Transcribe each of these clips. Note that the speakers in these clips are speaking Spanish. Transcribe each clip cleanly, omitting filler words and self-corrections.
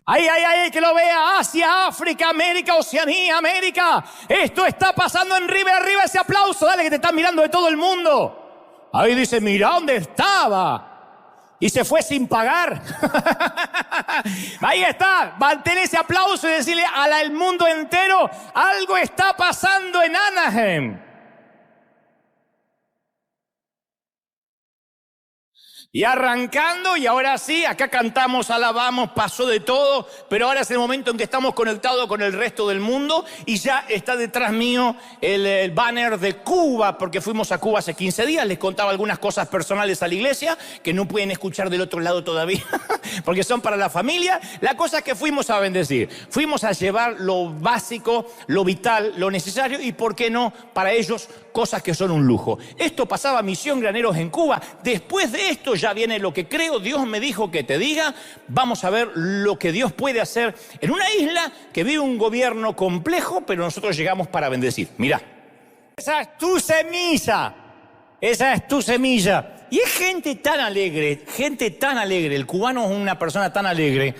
Ay, ay, ay, que lo vea. Asia, África, América, Oceanía, América. Esto está pasando en River. Arriba ese aplauso. Dale, que te están mirando de todo el mundo. Ahí dice, mira dónde estaba. Y se fue sin pagar. Ahí está. Mantén ese aplauso y decirle al mundo entero, algo está pasando en Anaheim. Y arrancando, y ahora sí, acá cantamos, alabamos, pasó de todo, pero ahora es el momento en que estamos conectados con el resto del mundo, y ya está detrás mío el banner de Cuba, porque fuimos a Cuba hace 15 días, les contaba algunas cosas personales a la iglesia, que no pueden escuchar del otro lado todavía, porque son para la familia. La cosa es que fuimos a bendecir, fuimos a llevar lo básico, lo vital, lo necesario, y por qué no, para ellos, cosas que son un lujo. Esto pasaba Misión Graneros en Cuba. Después de esto ya viene lo que creo Dios me dijo que te diga. Vamos a ver lo que Dios puede hacer en una isla que vive un gobierno complejo, pero nosotros llegamos para bendecir. Mirá. Esa es tu semilla. Esa es tu semilla. Y es gente tan alegre, gente tan alegre. El cubano es una persona tan alegre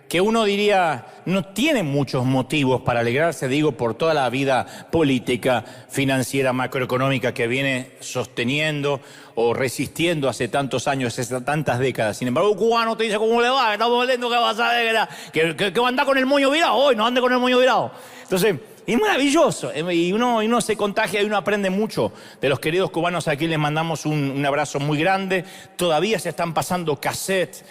que uno diría, no tiene muchos motivos para alegrarse, digo, por toda la vida política, financiera, macroeconómica que viene sosteniendo o resistiendo hace tantos años, hace tantas décadas. Sin embargo, un cubano te dice, ¿cómo le va? Estamos viendo que vas a ver, que va a andar con el moño virado. Hoy no ande con el moño virado. Entonces, es maravilloso, y uno se contagia y uno aprende mucho de los queridos cubanos. Aquí les mandamos un abrazo muy grande. Todavía se están pasando cassettes,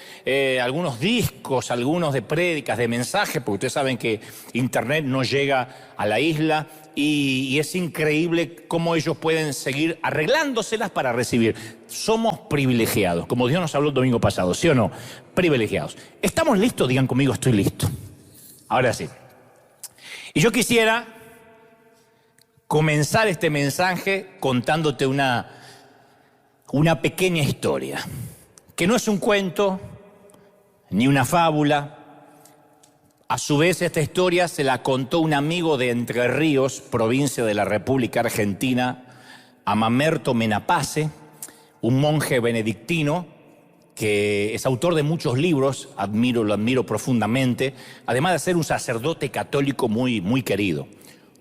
algunos discos, algunos de prédicas, de mensajes, porque ustedes saben que internet no llega a la isla, y es increíble cómo ellos pueden seguir arreglándoselas para recibir. Somos privilegiados, como Dios nos habló el domingo pasado, ¿sí o no? Privilegiados. ¿Estamos listos? Digan conmigo, estoy listo. Ahora sí. Y yo quisiera comenzar este mensaje contándote una pequeña historia, que no es un cuento ni una fábula. A su vez, esta historia se la contó un amigo de Entre Ríos, provincia de la República Argentina, a Mamerto Menapace, un monje benedictino que es autor de muchos libros, lo admiro profundamente, además de ser un sacerdote católico muy, muy querido.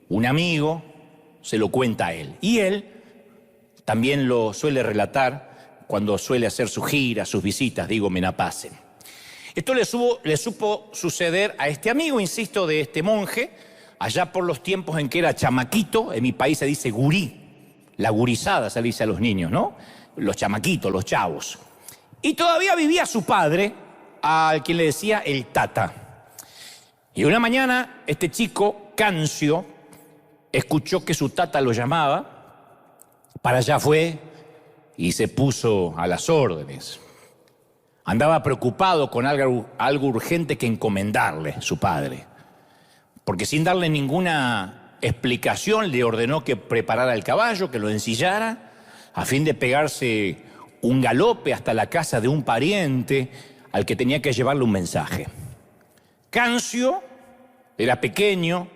Un amigo se lo cuenta a él, y él también lo suele relatar cuando suele hacer sus giras, sus visitas, digo, Menapace. Esto le supo suceder a este amigo, insisto, de este monje, allá por los tiempos en que era chamaquito. En mi país se dice gurí, la gurizada se le dice a los niños, ¿no? Los chamaquitos, los chavos. Y todavía vivía su padre, al quien le decía el Tata. Y una mañana, este chico, Cancio, escuchó que su Tata lo llamaba. Para allá fue y se puso a las órdenes. Andaba preocupado con algo urgente que encomendarle su padre, porque sin darle ninguna explicación le ordenó que preparara el caballo, que lo ensillara, a fin de pegarse un galope hasta la casa de un pariente al que tenía que llevarle un mensaje. Cancio era pequeño,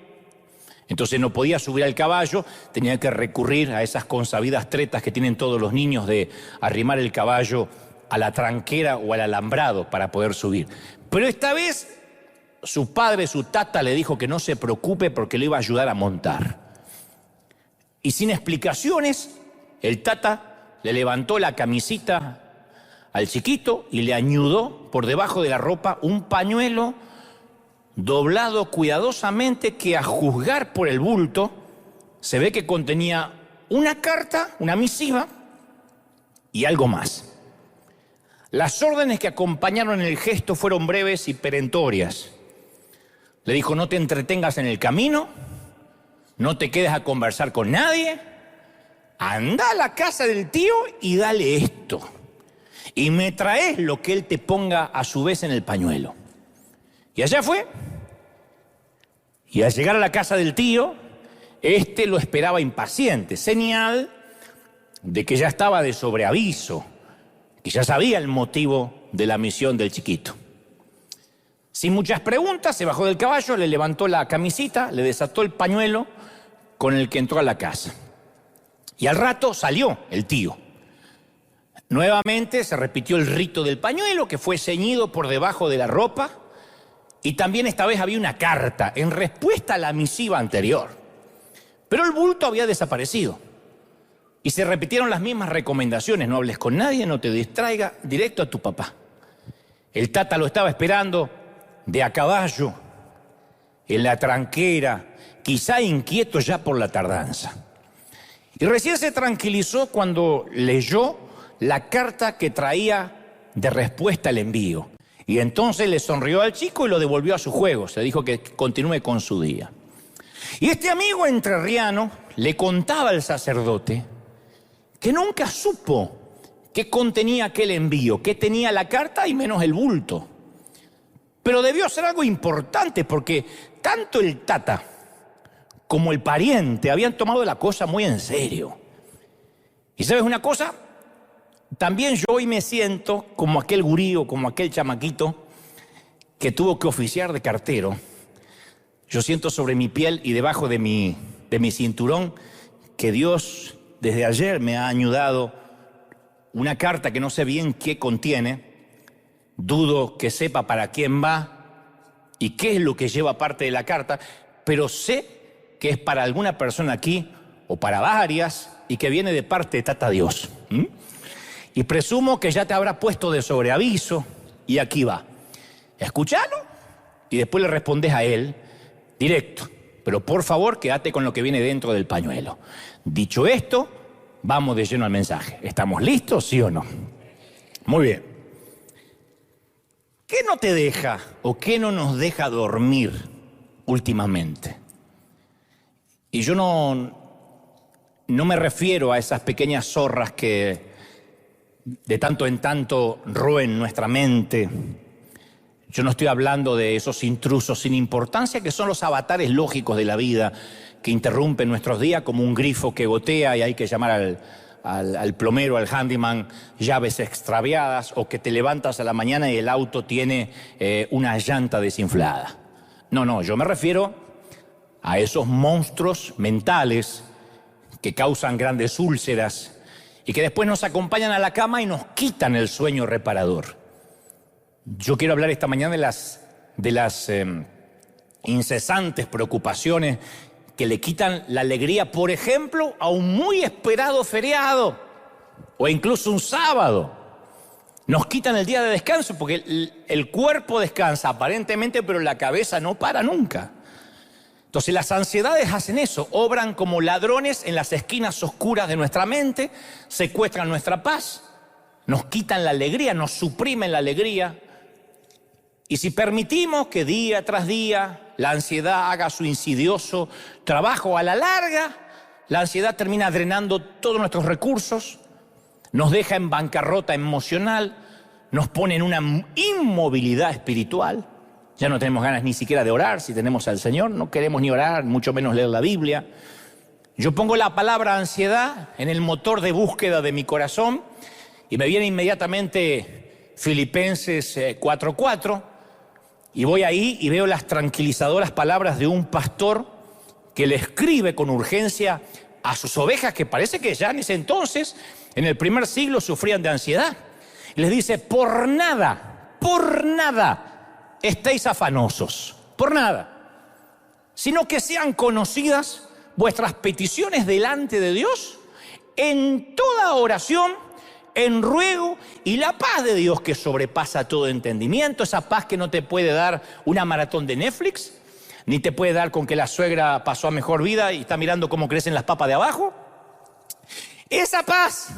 entonces no podía subir al caballo, tenía que recurrir a esas consabidas tretas que tienen todos los niños de arrimar el caballo a la tranquera o al alambrado para poder subir. Pero esta vez su padre, su Tata, le dijo que no se preocupe porque le iba a ayudar a montar. Y sin explicaciones, el Tata le levantó la camisita al chiquito y le añudó por debajo de la ropa un pañuelo doblado cuidadosamente que, a juzgar por el bulto, se ve que contenía una carta, una misiva y algo más. Las órdenes que acompañaron el gesto fueron breves y perentorias. Le dijo: no te entretengas en el camino, no te quedes a conversar con nadie, anda a la casa del tío y dale esto, y me traes lo que él te ponga a su vez en el pañuelo. Y allá fue, y al llegar a la casa del tío, este lo esperaba impaciente, señal de que ya estaba de sobreaviso, que ya sabía el motivo de la misión del chiquito. Sin muchas preguntas, se bajó del caballo, le levantó la camisita, le desató el pañuelo con el que entró a la casa. Y al rato salió el tío. Nuevamente se repitió el rito del pañuelo, que fue ceñido por debajo de la ropa, Y también esta vez había una carta en respuesta a la misiva anterior. Pero el bulto había desaparecido. Y se repitieron las mismas recomendaciones. No hables con nadie, no te distraiga, directo a tu papá. El Tata lo estaba esperando de a caballo, en la tranquera, quizá inquieto ya por la tardanza. Y recién se tranquilizó cuando leyó la carta que traía de respuesta al envío. Y entonces le sonrió al chico y lo devolvió a su juego. Se dijo que continúe con su día. Y este amigo entrerriano le contaba al sacerdote que nunca supo qué contenía aquel envío, qué tenía la carta y menos el bulto. Pero debió ser algo importante porque tanto el Tata como el pariente habían tomado la cosa muy en serio. Y ¿sabes una cosa? También yo hoy me siento como aquel gurí o como aquel chamaquito que tuvo que oficiar de cartero. Yo siento sobre mi piel y debajo de mi cinturón que Dios desde ayer me ha ayudado una carta que no sé bien qué contiene. Dudo que sepa para quién va y qué es lo que lleva parte de la carta, pero sé que es para alguna persona aquí o para varias y que viene de parte de Tata Dios. Y presumo que ya te habrá puesto de sobreaviso y aquí va. Escúchalo y después le respondes a él directo. Pero por favor, quédate con lo que viene dentro del pañuelo. Dicho esto, vamos de lleno al mensaje. ¿Estamos listos, sí o no? Muy bien. ¿Qué no te deja o qué no nos deja dormir últimamente? Y yo no me refiero a esas pequeñas zorras que de tanto en tanto roen nuestra mente. Yo no estoy hablando de esos intrusos sin importancia que son los avatares lógicos de la vida que interrumpen nuestros días como un grifo que gotea y hay que llamar al plomero, al handyman, llaves extraviadas, o que te levantas a la mañana y el auto tiene una llanta desinflada. No, yo me refiero a esos monstruos mentales que causan grandes úlceras y que después nos acompañan a la cama y nos quitan el sueño reparador. Yo quiero hablar esta mañana de las incesantes preocupaciones que le quitan la alegría, por ejemplo, a un muy esperado feriado o incluso un sábado. Nos quitan el día de descanso porque el cuerpo descansa aparentemente, pero la cabeza no para nunca. Entonces las ansiedades hacen eso, obran como ladrones en las esquinas oscuras de nuestra mente, secuestran nuestra paz, nos quitan la alegría, nos suprimen la alegría. Y si permitimos que día tras día la ansiedad haga su insidioso trabajo, a la larga, la ansiedad termina drenando todos nuestros recursos, nos deja en bancarrota emocional, nos pone en una inmovilidad espiritual. Ya no tenemos ganas ni siquiera de orar si tenemos al Señor, no queremos ni orar, mucho menos leer la Biblia. Yo pongo la palabra ansiedad en el motor de búsqueda de mi corazón y me viene inmediatamente Filipenses 4:4 y voy ahí y veo las tranquilizadoras palabras de un pastor que le escribe con urgencia a sus ovejas que parece que ya en ese entonces, en el primer siglo, sufrían de ansiedad. Y les dice, por nada estéis afanosos, por nada, sino que sean conocidas vuestras peticiones delante de Dios en toda oración, en ruego, y la paz de Dios que sobrepasa todo entendimiento, esa paz que no te puede dar una maratón de Netflix, ni te puede dar con que la suegra pasó a mejor vida y está mirando cómo crecen las papas de abajo. Esa paz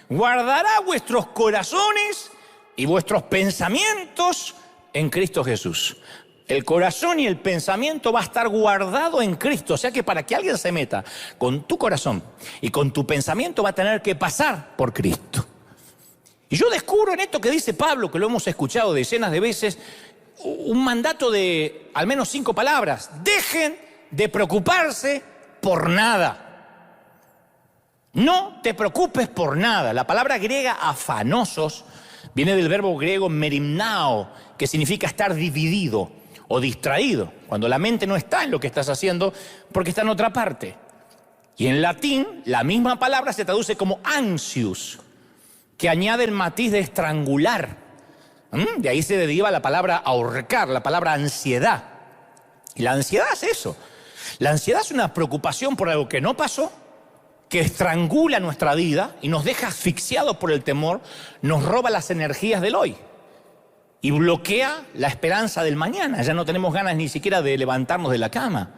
guardará vuestros corazones y vuestros pensamientos en Cristo Jesús. El corazón y el pensamiento va a estar guardado en Cristo. O sea que para que alguien se meta con tu corazón y con tu pensamiento va a tener que pasar por Cristo. Y yo descubro en esto que dice Pablo, que lo hemos escuchado decenas de veces, un mandato de al menos 5 palabras. Dejen de preocuparse por nada. No te preocupes por nada. La palabra griega afanosos viene del verbo griego merimnao, que significa estar dividido o distraído, cuando la mente no está en lo que estás haciendo porque está en otra parte. Y en latín la misma palabra se traduce como anxious, que añade el matiz de estrangular. De ahí se deriva la palabra ahorcar, la palabra ansiedad. Y la ansiedad es eso. La ansiedad es una preocupación por algo que no pasó, que estrangula nuestra vida y nos deja asfixiados por el temor, nos roba las energías del hoy y bloquea la esperanza del mañana. Ya no tenemos ganas ni siquiera de levantarnos de la cama.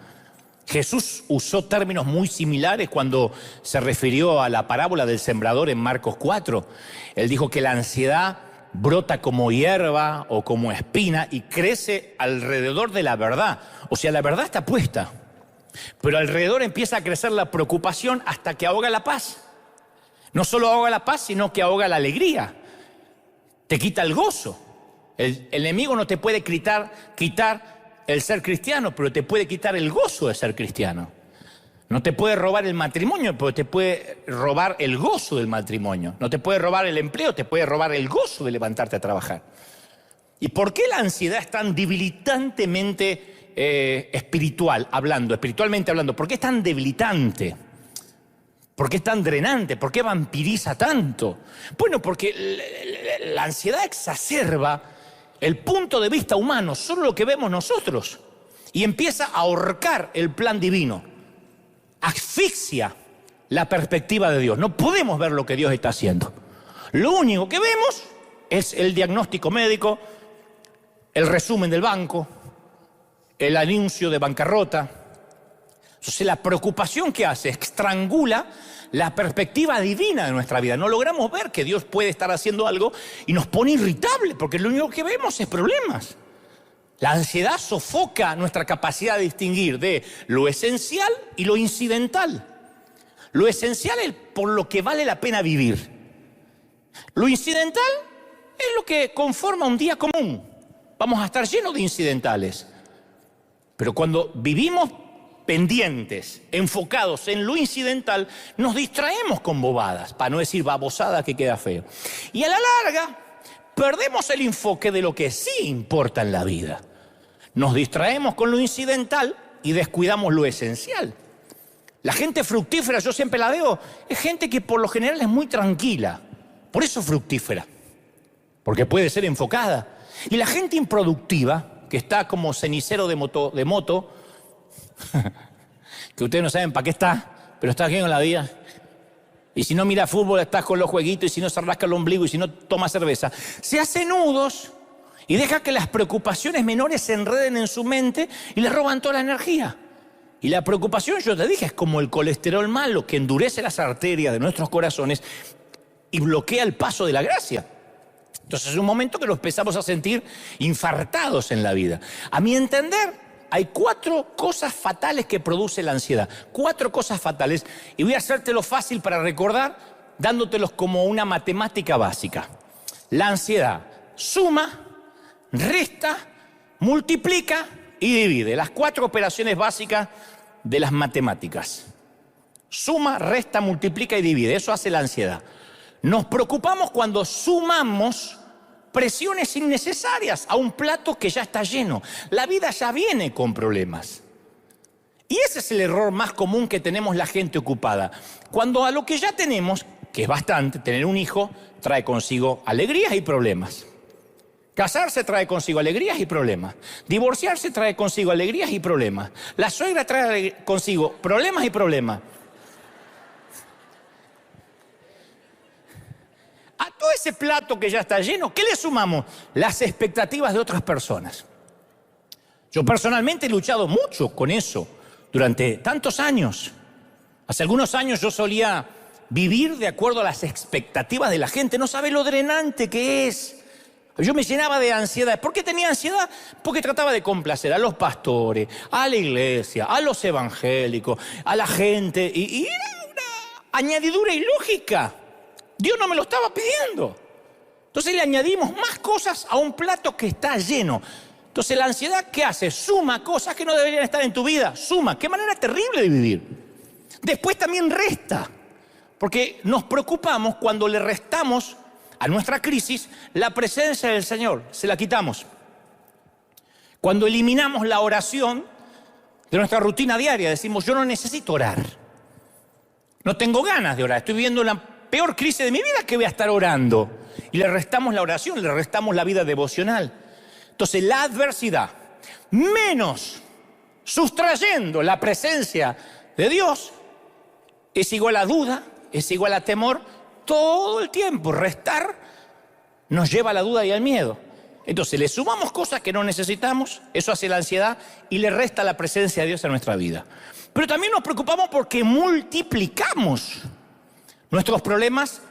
Jesús usó términos muy similares cuando se refirió a la parábola del sembrador en Marcos 4. Él dijo que la ansiedad brota como hierba o como espina y crece alrededor de la verdad. O sea, la verdad está puesta, pero alrededor empieza a crecer la preocupación hasta que ahoga la paz. No solo ahoga la paz, sino que ahoga la alegría. Te quita el gozo. El enemigo no te puede quitar el ser cristiano, pero te puede quitar el gozo de ser cristiano. No te puede robar el matrimonio, pero te puede robar el gozo del matrimonio. No te puede robar el empleo, te puede robar el gozo de levantarte a trabajar. ¿Y por qué la ansiedad es tan debilitantemente espiritualmente hablando? ¿Por qué es tan debilitante? ¿Por qué es tan drenante? ¿Por qué vampiriza tanto? Bueno, porque la ansiedad exacerba el punto de vista humano, solo lo que vemos nosotros, y empieza a ahorcar el plan divino. Asfixia la perspectiva de Dios. No podemos ver lo que Dios está haciendo. Lo único que vemos es el diagnóstico médico, el resumen del banco, el anuncio de bancarrota. Entonces la preocupación que hace estrangula la perspectiva divina de nuestra vida. No logramos ver que Dios puede estar haciendo algo y nos pone irritable, porque lo único que vemos es problemas. La ansiedad sofoca nuestra capacidad de distinguir de lo esencial y lo incidental. Lo esencial es por lo que vale la pena vivir. Lo incidental es lo que conforma un día común. Vamos a estar llenos de incidentales. Pero cuando vivimos pendientes, enfocados en lo incidental, nos distraemos con bobadas, para no decir babosada que queda feo. Y a la larga, perdemos el enfoque de lo que sí importa en la vida. Nos distraemos con lo incidental y descuidamos lo esencial. La gente fructífera, yo siempre la veo, es gente que por lo general es muy tranquila. Por eso fructífera, porque puede ser enfocada. Y la gente improductiva, que está como cenicero de moto, que ustedes no saben para qué está, pero está aquí en la vida. Y si no mira fútbol, estás con los jueguitos, y si no se rasca el ombligo, y si no toma cerveza, se hace nudos y deja que las preocupaciones menores se enreden en su mente y le roban toda la energía. Y la preocupación, yo te dije, es como el colesterol malo que endurece las arterias de nuestros corazones y bloquea el paso de la gracia. Entonces es un momento que nos empezamos a sentir infartados en la vida. A mi entender, hay 4 cosas fatales que produce la ansiedad. 4 cosas fatales. Y voy a hacértelo fácil para recordar, dándotelos como una matemática básica. La ansiedad suma, resta, multiplica y divide. Las 4 operaciones básicas de las matemáticas. Suma, resta, multiplica y divide. Eso hace la ansiedad. Nos preocupamos cuando sumamos presiones innecesarias a un plato que ya está lleno. La vida ya viene con problemas. Y ese es el error más común que tenemos la gente ocupada. Cuando a lo que ya tenemos, que es bastante, tener un hijo trae consigo alegrías y problemas. Casarse trae consigo alegrías y problemas. Divorciarse trae consigo alegrías y problemas. La suegra trae consigo problemas y problemas. A todo ese plato que ya está lleno, ¿qué le sumamos? Las expectativas de otras personas. Yo personalmente he luchado mucho con eso durante tantos años. Hace algunos años yo solía vivir de acuerdo a las expectativas de la gente. No sabe lo drenante que es. Yo me llenaba de ansiedad. ¿Por qué tenía ansiedad? Porque trataba de complacer a los pastores, a la iglesia, a los evangélicos, a la gente. Y era una añadidura ilógica. Dios no me lo estaba pidiendo. Entonces le añadimos más cosas a un plato que está lleno. Entonces la ansiedad, ¿qué hace? Suma cosas que no deberían estar en tu vida. Suma. Qué manera terrible de vivir. Después también resta. Porque nos preocupamos cuando le restamos a nuestra crisis la presencia del Señor. Se la quitamos. Cuando eliminamos la oración de nuestra rutina diaria, decimos, yo no necesito orar. No tengo ganas de orar. Estoy viviendo una peor crisis de mi vida, que voy a estar orando. Y le restamos la oración, le restamos la vida devocional. Entonces la adversidad, menos sustrayendo la presencia de Dios, es igual a duda, es igual a temor. Todo el tiempo restar nos lleva a la duda y al miedo. Entonces le sumamos cosas que no necesitamos, eso hace la ansiedad y le resta la presencia de Dios en nuestra vida. Pero también nos preocupamos porque multiplicamos nuestros problemas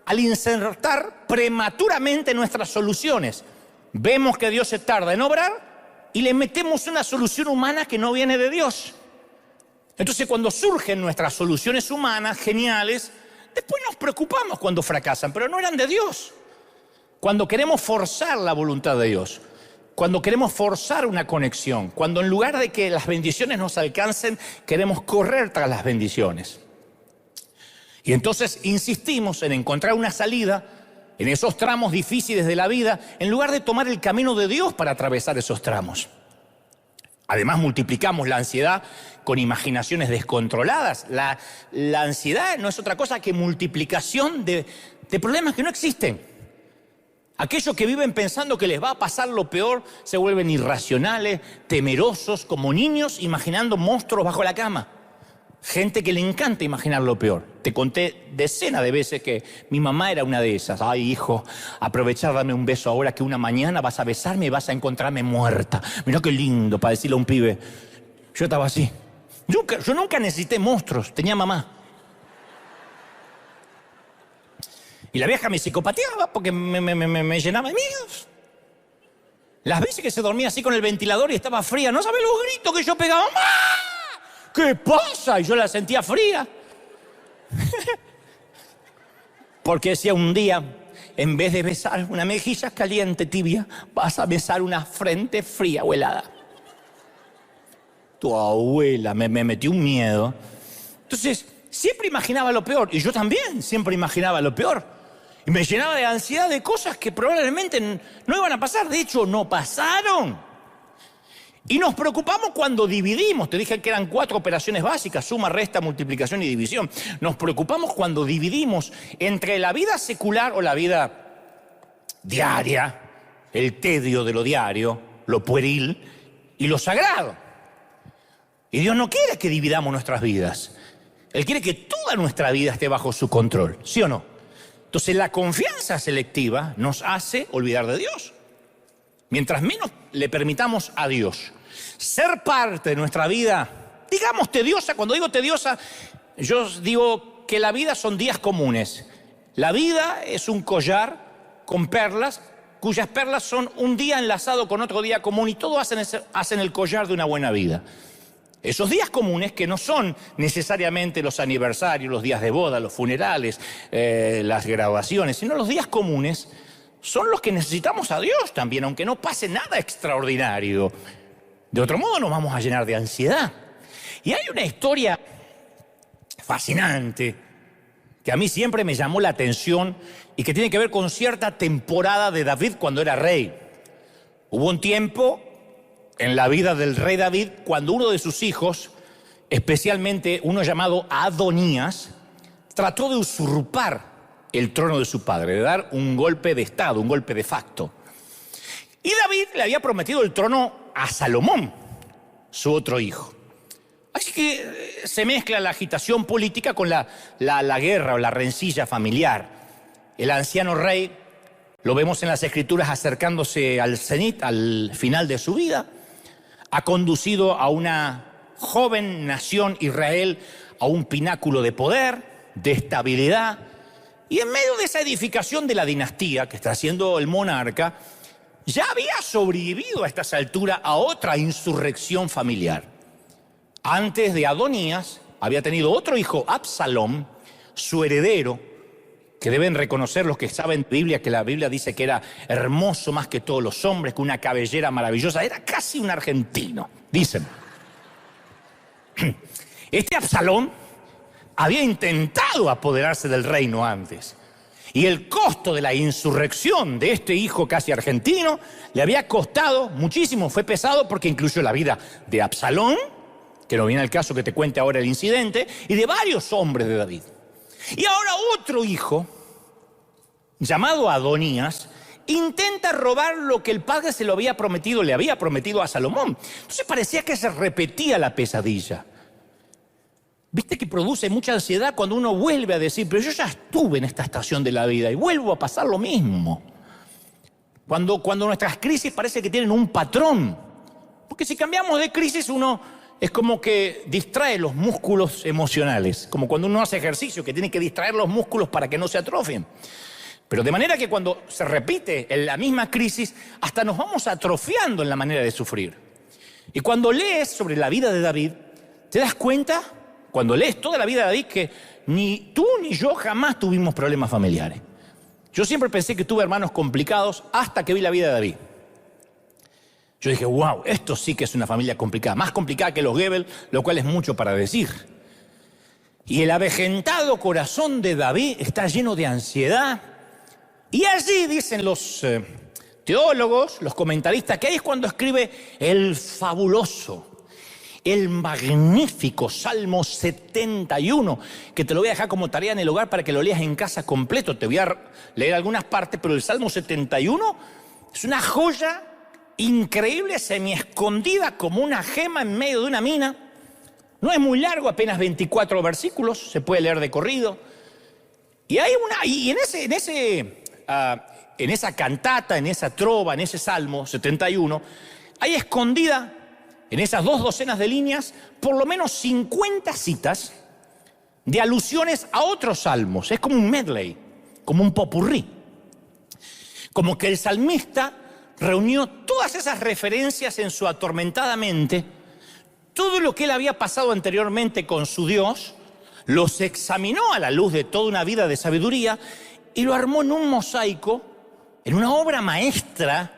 al insertar prematuramente nuestras soluciones. Vemos que Dios se tarda en obrar y le metemos una solución humana que no viene de Dios. Entonces cuando surgen nuestras soluciones humanas geniales, después nos preocupamos cuando fracasan, pero no eran de Dios. Cuando queremos forzar la voluntad de Dios, cuando queremos forzar una conexión, cuando en lugar de que las bendiciones nos alcancen, queremos correr tras las bendiciones. Y entonces insistimos en encontrar una salida en esos tramos difíciles de la vida, en lugar de tomar el camino de Dios para atravesar esos tramos. Además multiplicamos la ansiedad con imaginaciones descontroladas. La ansiedad no es otra cosa que multiplicación de problemas que no existen. Aquellos que viven pensando que les va a pasar lo peor se vuelven irracionales, temerosos, como niños imaginando monstruos bajo la cama. Gente que le encanta imaginar lo peor. Te conté decenas de veces que mi mamá era una de esas. Ay, hijo, aprovechá, dame un beso ahora que una mañana vas a besarme y vas a encontrarme muerta. Mirá qué lindo para decirle a un pibe. Yo estaba así. Yo nunca necesité monstruos, tenía mamá. Y la vieja me psicopateaba porque me llenaba de miedos. Las veces que se dormía así con el ventilador y estaba fría, no sabes los gritos que yo pegaba. ¡Mamá! ¿Qué pasa? Y yo la sentía fría. Porque decía un día, en vez de besar una mejilla caliente, tibia, vas a besar una frente fría o helada. Tu abuela me metió un miedo. Entonces, siempre imaginaba lo peor. Y yo también siempre imaginaba lo peor. Y me llenaba de ansiedad de cosas que probablemente no iban a pasar. De hecho, no pasaron. Y nos preocupamos cuando dividimos. Te dije que eran 4 operaciones básicas: suma, resta, multiplicación y división. Nos preocupamos cuando dividimos entre la vida secular o la vida diaria, el tedio de lo diario, lo pueril, y lo sagrado. Y Dios no quiere que dividamos nuestras vidas. Él quiere que toda nuestra vida esté bajo su control, ¿sí o no? Entonces la confianza selectiva nos hace olvidar de Dios. Mientras menos le permitamos a Dios ser parte de nuestra vida, digamos tediosa. Cuando digo tediosa, yo digo que la vida son días comunes. La vida es un collar con perlas, cuyas perlas son un día enlazado con otro día común y todos hacen el collar de una buena vida. Esos días comunes que no son necesariamente los aniversarios, los días de boda, los funerales, las graduaciones, sino los días comunes son los que necesitamos a Dios también, aunque no pase nada extraordinario. De otro modo nos vamos a llenar de ansiedad. Y hay una historia fascinante que a mí siempre me llamó la atención y que tiene que ver con cierta temporada de David cuando era rey. Hubo un tiempo en la vida del rey David cuando uno de sus hijos, especialmente uno llamado Adonías, trató de usurpar el trono de su padre, de dar un golpe de estado, un golpe de facto. Y David le había prometido el trono a Salomón, su otro hijo. Así que se mezcla la agitación política con la guerra o la rencilla familiar. El anciano rey, lo vemos en las escrituras acercándose al cenit, al final de su vida, ha conducido a una joven nación Israel a un pináculo de poder, de estabilidad, y en medio de esa edificación de la dinastía que está haciendo el monarca, ya había sobrevivido a estas alturas a otra insurrección familiar. Antes de Adonías había tenido otro hijo, Absalom, su heredero, que deben reconocer los que saben Biblia, que la Biblia dice que era hermoso más que todos los hombres, con una cabellera maravillosa, era casi un argentino, dicen. Este Absalom había intentado apoderarse del reino antes, y el costo de la insurrección de este hijo casi argentino le había costado muchísimo, fue pesado porque incluyó la vida de Absalom, que no viene al caso que te cuente ahora el incidente, y de varios hombres de David. Y ahora otro hijo, llamado Adonías, intenta robar lo que el padre se lo había prometido, le había prometido a Salomón. Entonces parecía que se repetía la pesadilla. Viste que produce mucha ansiedad cuando uno vuelve a decir, pero yo ya estuve en esta estación de la vida y vuelvo a pasar lo mismo. Cuando nuestras crisis parece que tienen un patrón. Porque si cambiamos de crisis, uno es como que distrae los músculos emocionales. Como cuando uno hace ejercicio, que tiene que distraer los músculos para que no se atrofien. Pero de manera que cuando se repite en la misma crisis, hasta nos vamos atrofiando en la manera de sufrir. Y cuando lees sobre la vida de David, te das cuenta, cuando lees toda la vida de David, que ni tú ni yo jamás tuvimos problemas familiares. Yo siempre pensé que tuve hermanos complicados hasta que vi la vida de David. Yo dije, wow, esto sí que es una familia complicada, más complicada que los Goebbels, lo cual es mucho para decir. Y el avejentado corazón de David está lleno de ansiedad. Y allí dicen los teólogos, los comentaristas, que ahí es cuando escribe el fabuloso, el magnífico Salmo 71, que te lo voy a dejar como tarea en el hogar para que lo leas en casa completo. Te voy a leer algunas partes, pero el Salmo 71 es una joya increíble, semi-escondida como una gema en medio de una mina. No es muy largo, apenas 24 versículos, se puede leer de corrido. Y hay en esa cantata, en esa trova, en ese Salmo 71, hay escondida en esas 2 docenas de líneas por lo menos 50 citas de alusiones a otros salmos. Es como un medley, como un popurrí. Como que el salmista reunió todas esas referencias en su atormentada mente, todo lo que él había pasado anteriormente con su Dios, los examinó a la luz de toda una vida de sabiduría y lo armó en un mosaico, en una obra maestra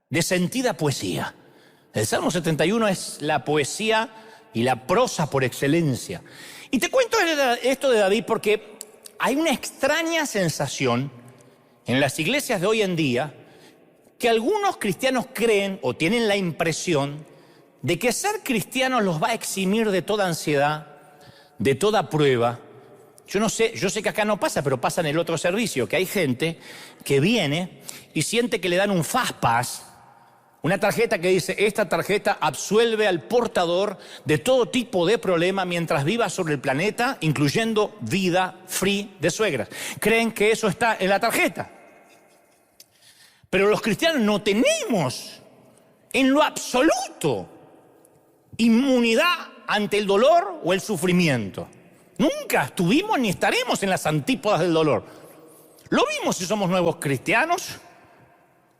de sentida poesía. El Salmo 71 es la poesía y la prosa por excelencia. Y te cuento esto de David porque hay una extraña sensación en las iglesias de hoy en día que algunos cristianos creen o tienen la impresión de que ser cristiano los va a eximir de toda ansiedad, de toda prueba. Yo sé que acá no pasa, pero pasa en el otro servicio, que hay gente que viene y siente que le dan un fastpass, una tarjeta que dice, esta tarjeta absuelve al portador de todo tipo de problema mientras viva sobre el planeta, incluyendo vida free de suegras. Creen que eso está en la tarjeta. Pero los cristianos no tenemos en lo absoluto inmunidad ante el dolor o el sufrimiento. Nunca estuvimos ni estaremos en las antípodas del dolor. Lo vimos si somos nuevos cristianos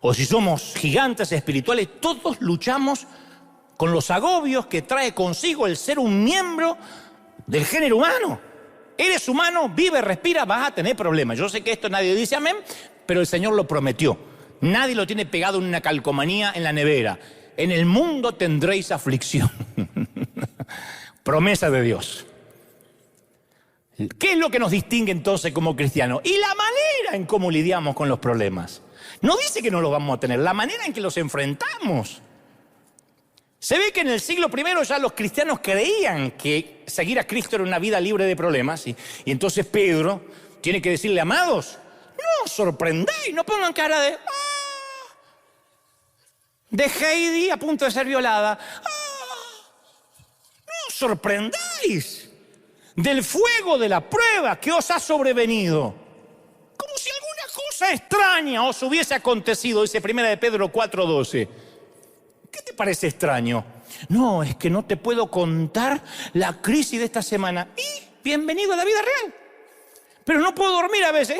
o si somos gigantes espirituales. Todos luchamos con los agobios que trae consigo el ser un miembro del género humano. Eres humano, vive, respira, vas a tener problemas. Yo sé que esto nadie dice amén, pero el Señor lo prometió. Nadie lo tiene pegado en una calcomanía en la nevera. En el mundo tendréis aflicción. Promesa de Dios. ¿Qué es lo que nos distingue entonces como cristianos? Y la manera en cómo lidiamos con los problemas. No dice que no los vamos a tener, la manera en que los enfrentamos. Se ve que en el siglo I ya los cristianos creían que seguir a Cristo era una vida libre de problemas. Y entonces Pedro tiene que decirle, amados, no os sorprendáis, no pongan cara de Heidi a punto de ser violada. No os sorprendáis del fuego de la prueba que os ha sobrevenido. Como si alguna cosa extraña os hubiese acontecido, dice 1 de Pedro 4:12. ¿Qué te parece extraño? No, es que no te puedo contar la crisis de esta semana. Y bienvenido a la vida real. Pero no puedo dormir a veces.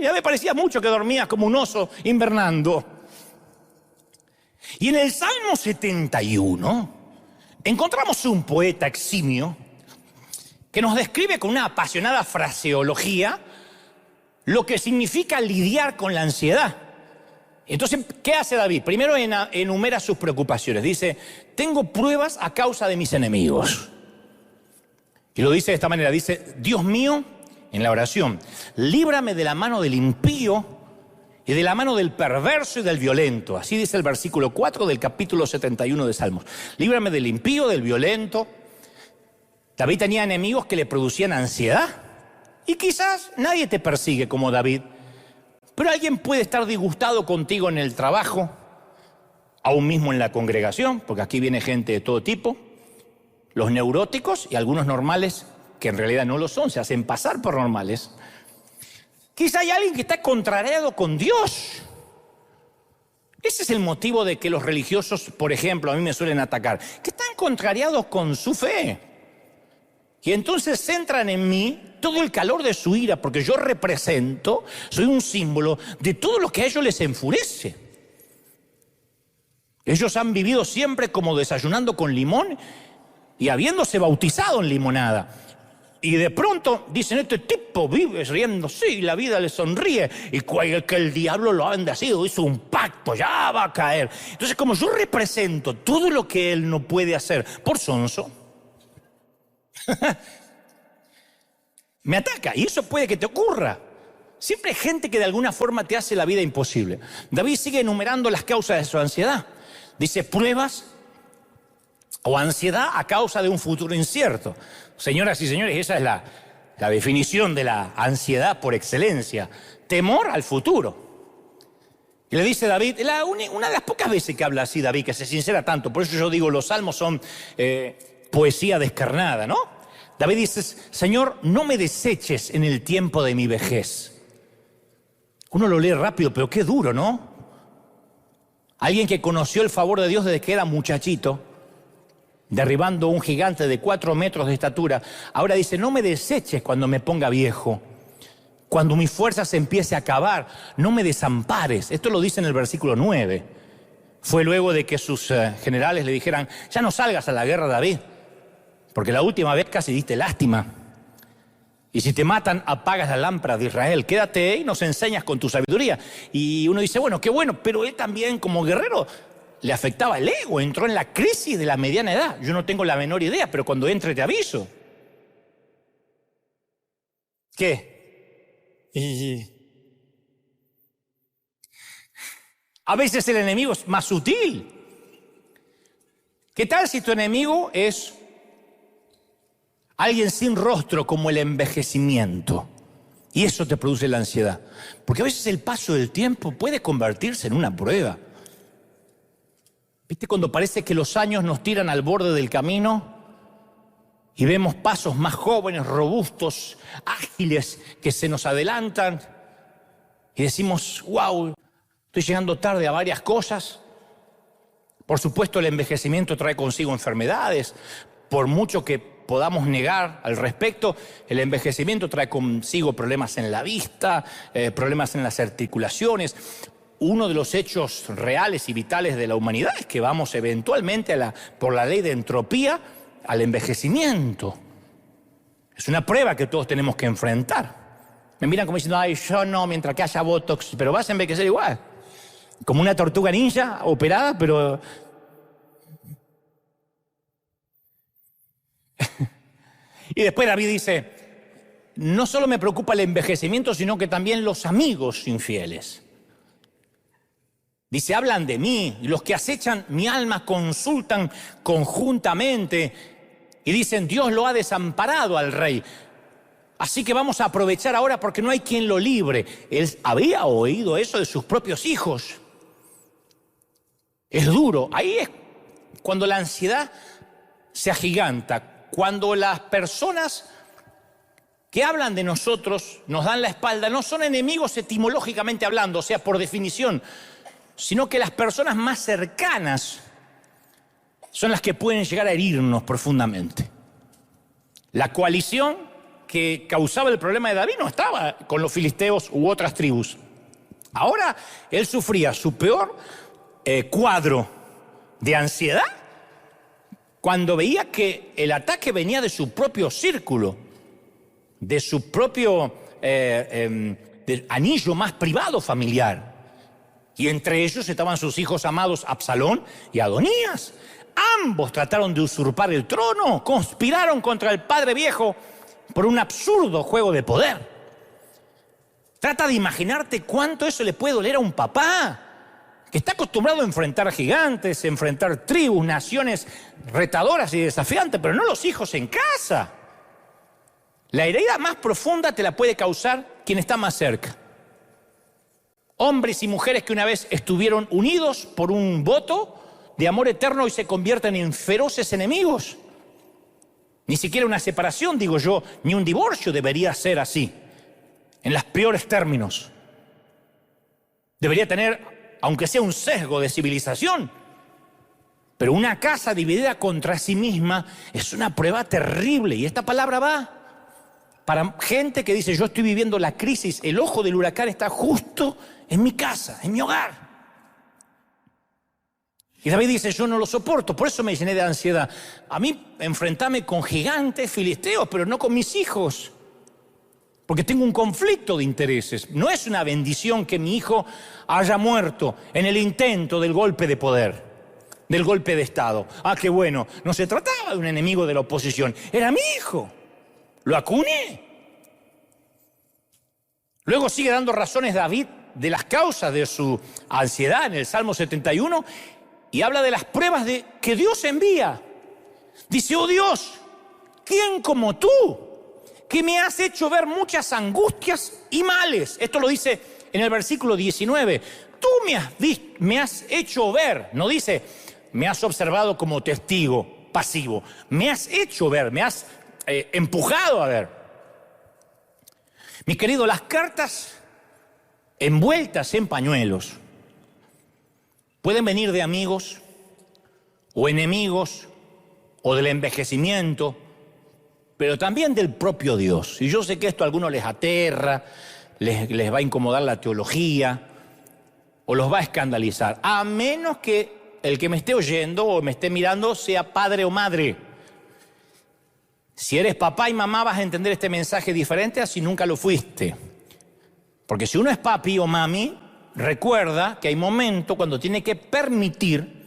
Ya me parecía mucho que dormías como un oso invernando. Y en el Salmo 71 encontramos un poeta eximio que nos describe con una apasionada fraseología lo que significa lidiar con la ansiedad. Entonces, ¿qué hace David? Primero enumera sus preocupaciones. Dice, tengo pruebas a causa de mis enemigos. Y lo dice de esta manera, dice, Dios mío, en la oración, líbrame de la mano del impío y de la mano del perverso y del violento. Así dice el versículo 4 del capítulo 71 de Salmos. Líbrame del impío, del violento David tenía enemigos que le producían ansiedad. Y quizás nadie te persigue como David, pero alguien puede estar disgustado contigo en el trabajo, aún mismo en la congregación, porque aquí viene gente de todo tipo, los neuróticos y algunos normales que en realidad no lo son, se hacen pasar por normales. Quizá hay alguien que está contrariado con Dios. Ese es el motivo de que los religiosos, por ejemplo, a mí me suelen atacar, que están contrariados con su fe. Y entonces centran en mí todo el calor de su ira, porque yo represento, soy un símbolo de todo lo que a ellos les enfurece. Ellos han vivido siempre como desayunando con limón y habiéndose bautizado en limonada. Y de pronto dicen, este tipo vive riéndose y la vida le sonríe. Y que el diablo lo ha bendecido, hizo un pacto, ya va a caer. Entonces, como yo represento todo lo que él no puede hacer por sonso, me ataca. Y eso puede que te ocurra. Siempre hay gente que de alguna forma te hace la vida imposible. David sigue enumerando las causas de su ansiedad. Dice, pruebas o ansiedad a causa de un futuro incierto. Señoras y señores, esa es la definición de la ansiedad por excelencia. Temor al futuro. Y le dice David, una de las pocas veces que habla así David, que se sincera tanto, por eso yo digo, los salmos son poesía descarnada, ¿no? David dice, Señor, no me deseches en el tiempo de mi vejez. Uno lo lee rápido, pero qué duro, ¿no? Alguien que conoció el favor de Dios desde que era muchachito, derribando un gigante de 4 metros de estatura, ahora dice, no me deseches cuando me ponga viejo, cuando mi fuerza se empiece a acabar, no me desampares. Esto lo dice en el versículo 9. Fue luego de que sus generales le dijeran, ya no salgas a la guerra, David, porque la última vez casi diste lástima. Y si te matan, apagas la lámpara de Israel. Quédate y nos enseñas con tu sabiduría. Y uno dice, bueno, qué bueno, pero él también como guerrero le afectaba el ego, entró en la crisis de la mediana edad. Yo no tengo la menor idea, pero cuando entre te aviso. ¿Qué? A veces el enemigo es más sutil. ¿Qué tal si tu enemigo es alguien sin rostro, como el envejecimiento? Y eso te produce la ansiedad. Porque a veces el paso del tiempo puede convertirse en una prueba. ¿Viste cuando parece que los años nos tiran al borde del camino y vemos pasos más jóvenes, robustos, ágiles, que se nos adelantan y decimos, wow, estoy llegando tarde a varias cosas? Por supuesto, el envejecimiento trae consigo enfermedades. Por mucho que podamos negar al respecto, el envejecimiento trae consigo problemas en la vista, problemas en las articulaciones. Uno de los hechos reales y vitales de la humanidad es que vamos eventualmente por la ley de entropía al envejecimiento. Es una prueba que todos tenemos que enfrentar. Me miran como diciendo, ay, yo no, mientras que haya botox, pero vas a envejecer igual. Como una tortuga ninja operada, pero... Y después David dice, no solo me preocupa el envejecimiento, sino que también los amigos infieles. Dice, hablan de mí, y los que acechan mi alma consultan conjuntamente y dicen, Dios lo ha desamparado al rey. Así que vamos a aprovechar ahora porque no hay quien lo libre. Él había oído eso de sus propios hijos. Es duro. Ahí es cuando la ansiedad se agiganta, cuando las personas que hablan de nosotros, nos dan la espalda, no son enemigos etimológicamente hablando, o sea, por definición, sino que las personas más cercanas son las que pueden llegar a herirnos profundamente. La coalición que causaba el problema de David no estaba con los filisteos u otras tribus. Ahora él sufría su peor cuadro de ansiedad cuando veía que el ataque venía de su propio círculo, de su propio anillo más privado familiar. Y entre ellos estaban sus hijos amados Absalón y Adonías. Ambos trataron de usurpar el trono, conspiraron contra el padre viejo por un absurdo juego de poder. Trata de imaginarte cuánto eso le puede doler a un papá que está acostumbrado a enfrentar gigantes, a enfrentar tribus, naciones retadoras y desafiantes, pero no los hijos en casa. La herida más profunda te la puede causar quien está más cerca. Hombres y mujeres que una vez estuvieron unidos por un voto de amor eterno y se convierten en feroces enemigos. Ni siquiera una separación, digo yo, ni un divorcio debería ser así, en los peores términos. Debería tener, aunque sea un sesgo de civilización, pero una casa dividida contra sí misma es una prueba terrible. Y esta palabra va para gente que dice, yo estoy viviendo la crisis, el ojo del huracán está justo en mi casa, en mi hogar. Y David dice, yo no lo soporto, por eso me llené de ansiedad. A mí enfrentarme con gigantes, filisteos, pero no con mis hijos. Porque tengo un conflicto de intereses. No es una bendición que mi hijo haya muerto en el intento del golpe de poder, del golpe de Estado. Ah, qué bueno, no se trataba de un enemigo de la oposición, era mi hijo. Lo acuné. Luego sigue dando razones David de las causas de su ansiedad en el Salmo 71 y habla de las pruebas que Dios envía. Dice, oh Dios, ¿quién como tú, que me has hecho ver muchas angustias y males? Esto lo dice en el versículo 19. Tú me has hecho ver, no dice, me has observado como testigo pasivo. Me has hecho ver, me has empujado a ver. Mi querido, las cartas envueltas en pañuelos pueden venir de amigos o enemigos o del envejecimiento, pero también del propio Dios. Y yo sé que esto a algunos les aterra, les va a incomodar la teología o los va a escandalizar, a menos que el que me esté oyendo o me esté mirando sea padre o madre. Si eres papá y mamá vas a entender este mensaje diferente a si nunca lo fuiste. Porque si uno es papi o mami, recuerda que hay momentos cuando tiene que permitir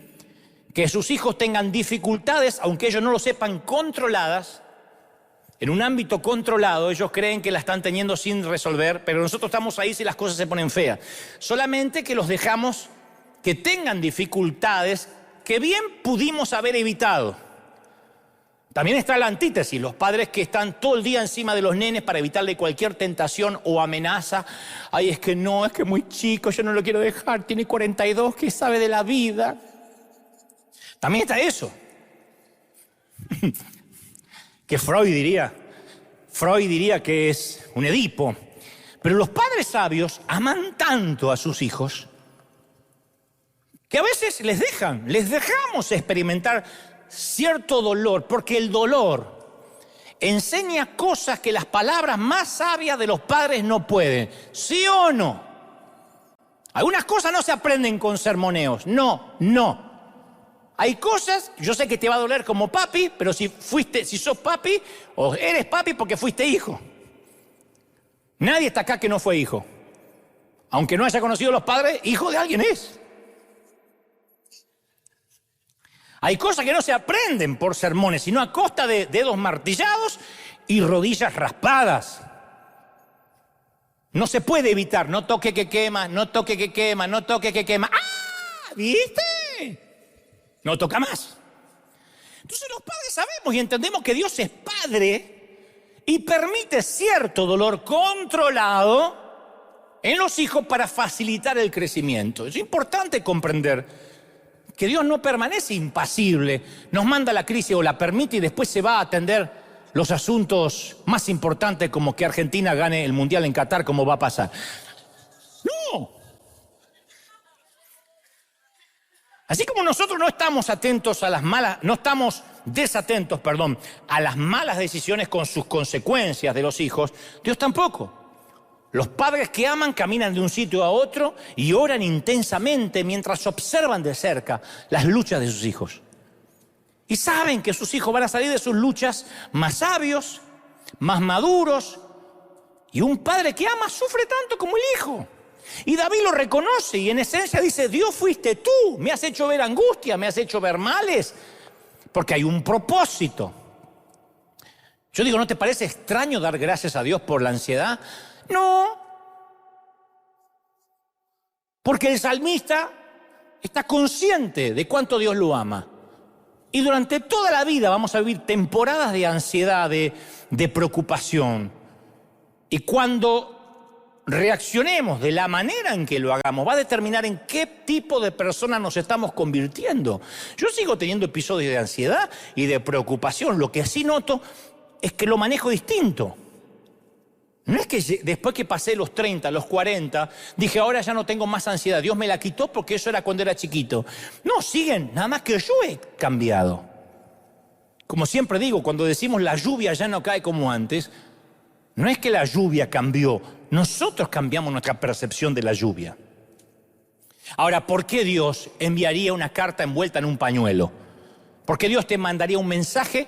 que sus hijos tengan dificultades, aunque ellos no lo sepan, controladas. En un ámbito controlado, ellos creen que la están teniendo sin resolver, pero nosotros estamos ahí si las cosas se ponen feas. Solamente que los dejamos que tengan dificultades que bien pudimos haber evitado. También está la antítesis, los padres que están todo el día encima de los nenes para evitarle cualquier tentación o amenaza. Ay, es que no, es que es muy chico, yo no lo quiero dejar, tiene 42, ¿qué sabe de la vida? También está eso. Que Freud diría que es un Edipo. Pero los padres sabios aman tanto a sus hijos que a veces les dejamos experimentar cierto dolor, porque el dolor enseña cosas que las palabras más sabias de los padres no pueden. ¿Sí o no? Algunas cosas no se aprenden con sermoneos. No. Hay cosas, yo sé que te va a doler como papi, pero si sos papi, o eres papi porque fuiste hijo. Nadie está acá que no fue hijo. Aunque no haya conocido a los padres, hijo de alguien es. Hay cosas que no se aprenden por sermones, sino a costa de dedos martillados y rodillas raspadas. No se puede evitar, no toque que quema, no toque que quema, no toque que quema. ¡Ah! ¿Viste? No toca más. Entonces los padres sabemos y entendemos que Dios es padre y permite cierto dolor controlado en los hijos para facilitar el crecimiento. Es importante comprender que Dios no permanece impasible, nos manda la crisis o la permite y después se va a atender los asuntos más importantes como que Argentina gane el Mundial en Qatar, como va a pasar. No. Así como nosotros no estamos atentos a las malas, no estamos desatentos, a las malas decisiones con sus consecuencias de los hijos, Dios tampoco. Los padres que aman caminan de un sitio a otro y oran intensamente mientras observan de cerca las luchas de sus hijos. Y saben que sus hijos van a salir de sus luchas más sabios, más maduros. Y un padre que ama sufre tanto como el hijo. Y David lo reconoce y en esencia dice, Dios fuiste tú, me has hecho ver angustia, me has hecho ver males, porque hay un propósito. Yo digo, ¿no te parece extraño dar gracias a Dios por la ansiedad? No, porque el salmista está consciente de cuánto Dios lo ama. Y durante toda la vida vamos a vivir temporadas de ansiedad, de preocupación. Y cuando reaccionemos de la manera en que lo hagamos, va a determinar en qué tipo de persona nos estamos convirtiendo. Yo sigo teniendo episodios de ansiedad y de preocupación. Lo que sí noto es que lo manejo distinto. No es que después que pasé los 30, los 40, dije, ahora ya no tengo más ansiedad. Dios me la quitó porque eso era cuando era chiquito. No, siguen, nada más que yo he cambiado. Como siempre digo, cuando decimos la lluvia ya no cae como antes, no es que la lluvia cambió, nosotros cambiamos nuestra percepción de la lluvia. Ahora, ¿por qué Dios enviaría una carta envuelta en un pañuelo? ¿Por qué Dios te mandaría un mensaje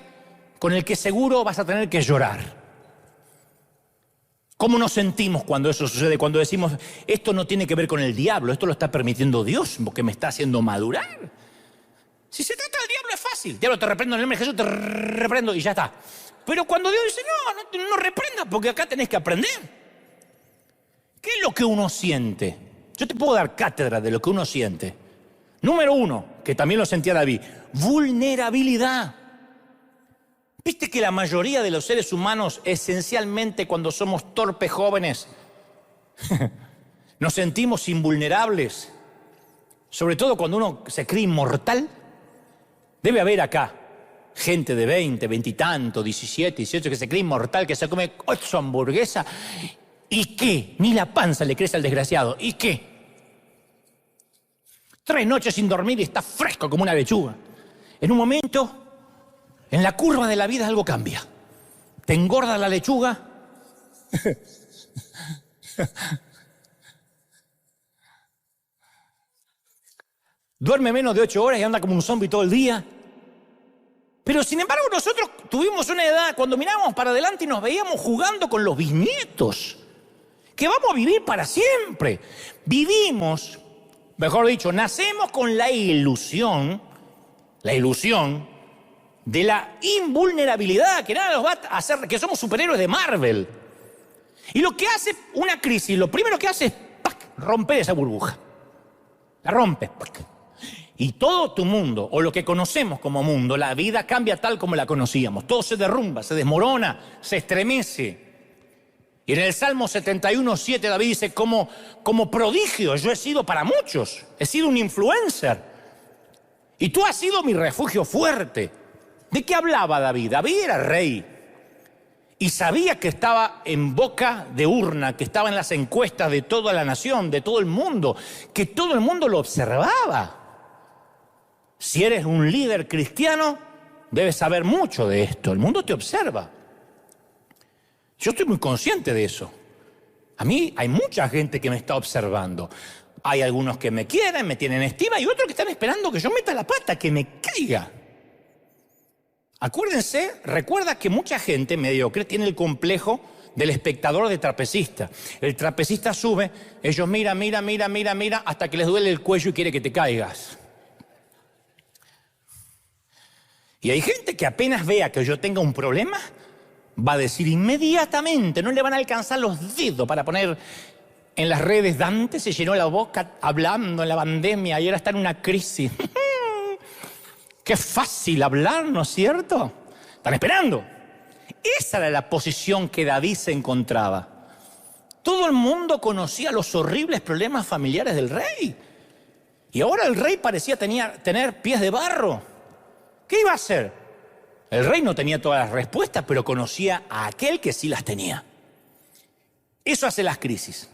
con el que seguro vas a tener que llorar? ¿Cómo nos sentimos cuando eso sucede? Cuando decimos, esto no tiene que ver con el diablo, esto lo está permitiendo Dios, porque me está haciendo madurar. Si se trata del diablo es fácil. Diablo, te reprendo en el nombre de Jesús, te reprendo y ya está. Pero cuando Dios dice, no reprendas, porque acá tenés que aprender. ¿Qué es lo que uno siente? Yo te puedo dar cátedra de lo que uno siente. Número 1, que también lo sentía David, vulnerabilidad. ¿Viste que la mayoría de los seres humanos, esencialmente cuando somos torpes jóvenes, nos sentimos invulnerables? Sobre todo cuando uno se cree inmortal. Debe haber acá gente de 20, 20 y tanto, 17, 18, que se cree inmortal, que se come 8 hamburguesas. ¿Y qué? Ni la panza le crece al desgraciado. ¿Y qué? 3 noches sin dormir y está fresco como una lechuga. En un momento, en la curva de la vida algo cambia. Te engorda la lechuga. Duerme menos de 8 horas y anda como un zombie todo el día. Pero sin embargo nosotros tuvimos una edad cuando mirábamos para adelante y nos veíamos jugando con los bisnietos, que vamos a vivir para siempre. Vivimos, mejor dicho, nacemos con la ilusión de la invulnerabilidad, que nada nos va a hacer, que somos superhéroes de Marvel. Y lo que hace una crisis, lo primero que hace es ¡pac!, romper esa burbuja. La rompes, ¡pac! Y todo tu mundo, o lo que conocemos como mundo, la vida cambia tal como la conocíamos. Todo se derrumba, se desmorona, se estremece. Y en el Salmo 71:7 David dice, como prodigio yo he sido para muchos, he sido un influencer. Y tú has sido mi refugio fuerte. ¿De qué hablaba David? David era rey. Y sabía que estaba en boca de urna, que estaba en las encuestas de toda la nación, de todo el mundo, que todo el mundo lo observaba. Si eres un líder cristiano, debes saber mucho de esto. El mundo te observa. Yo estoy muy consciente de eso. A mí hay mucha gente que me está observando. Hay algunos que me quieren, me tienen estima, y otros que están esperando que yo meta la pata, que me caiga. Acuérdense, recuerda que mucha gente mediocre tiene el complejo del espectador de trapecista. El trapecista sube, ellos mira, hasta que les duele el cuello y quiere que te caigas. Y hay gente que apenas vea que yo tenga un problema, va a decir inmediatamente, no le van a alcanzar los dedos para poner en las redes. Dante se llenó la boca hablando en la pandemia y ahora está en una crisis. Qué fácil hablar, ¿no es cierto? Están esperando. Esa era la posición que David se encontraba. Todo el mundo conocía los horribles problemas familiares del rey. Y ahora el rey parecía tener pies de barro. ¿Qué iba a hacer? El rey no tenía todas las respuestas, pero conocía a aquel que sí las tenía. Eso hace las crisis.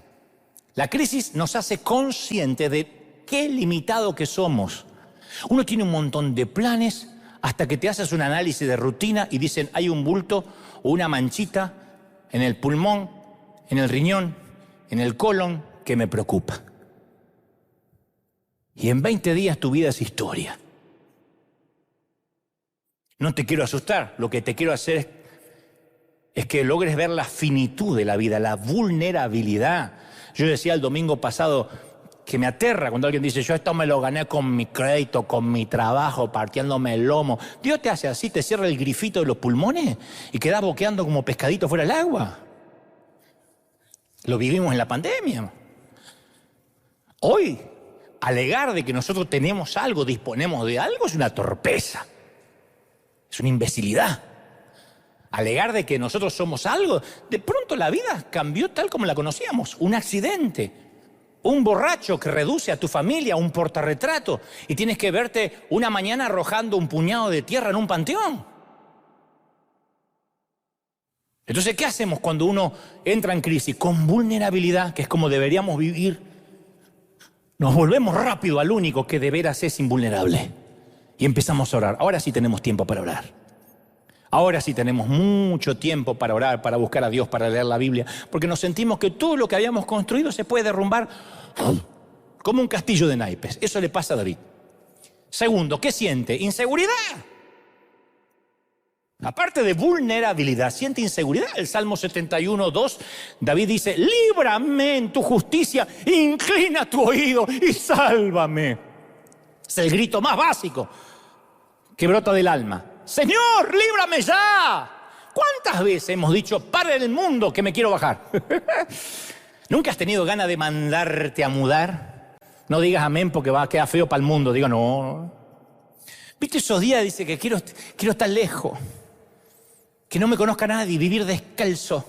La crisis nos hace conscientes de qué limitado que somos. Uno tiene un montón de planes hasta que te haces un análisis de rutina y dicen hay un bulto o una manchita en el pulmón, en el riñón, en el colon que me preocupa. Y en 20 días tu vida es historia. No te quiero asustar, lo que te quiero hacer es que logres ver la finitud de la vida, la vulnerabilidad. Yo decía el domingo pasado que me aterra cuando alguien dice, yo esto me lo gané con mi crédito, con mi trabajo, partiéndome el lomo. Dios te hace así, te cierra el grifito de los pulmones y quedás boqueando como pescadito fuera del agua. Lo vivimos en la pandemia. Hoy alegar de que nosotros tenemos algo, disponemos de algo, es una torpeza, es una imbecilidad. Alegar de que nosotros somos algo, de pronto la vida cambió tal como la conocíamos, un accidente, un borracho que reduce a tu familia a un portarretrato y tienes que verte una mañana arrojando un puñado de tierra en un panteón. Entonces, ¿qué hacemos cuando uno entra en crisis? Con vulnerabilidad, que es como deberíamos vivir, nos volvemos rápido al único que de veras es invulnerable y empezamos a orar. Ahora sí tenemos tiempo para orar. Ahora sí tenemos mucho tiempo para orar, para buscar a Dios, para leer la Biblia, porque nos sentimos que todo lo que habíamos construido se puede derrumbar como un castillo de naipes. Eso le pasa a David. Segundo, ¿qué siente? Inseguridad. Aparte de vulnerabilidad, siente inseguridad. El Salmo 71:2, David dice, líbrame en tu justicia, inclina tu oído y sálvame. Es el grito más básico que brota del alma. Señor, líbrame ya. ¿Cuántas veces hemos dicho, pare el mundo que me quiero bajar? ¿Nunca has tenido ganas de mandarte a mudar? No digas amén porque va a quedar feo para el mundo. Digo, no. ¿Viste esos días? Dice que quiero estar lejos. Que no me conozca nadie, vivir descalzo.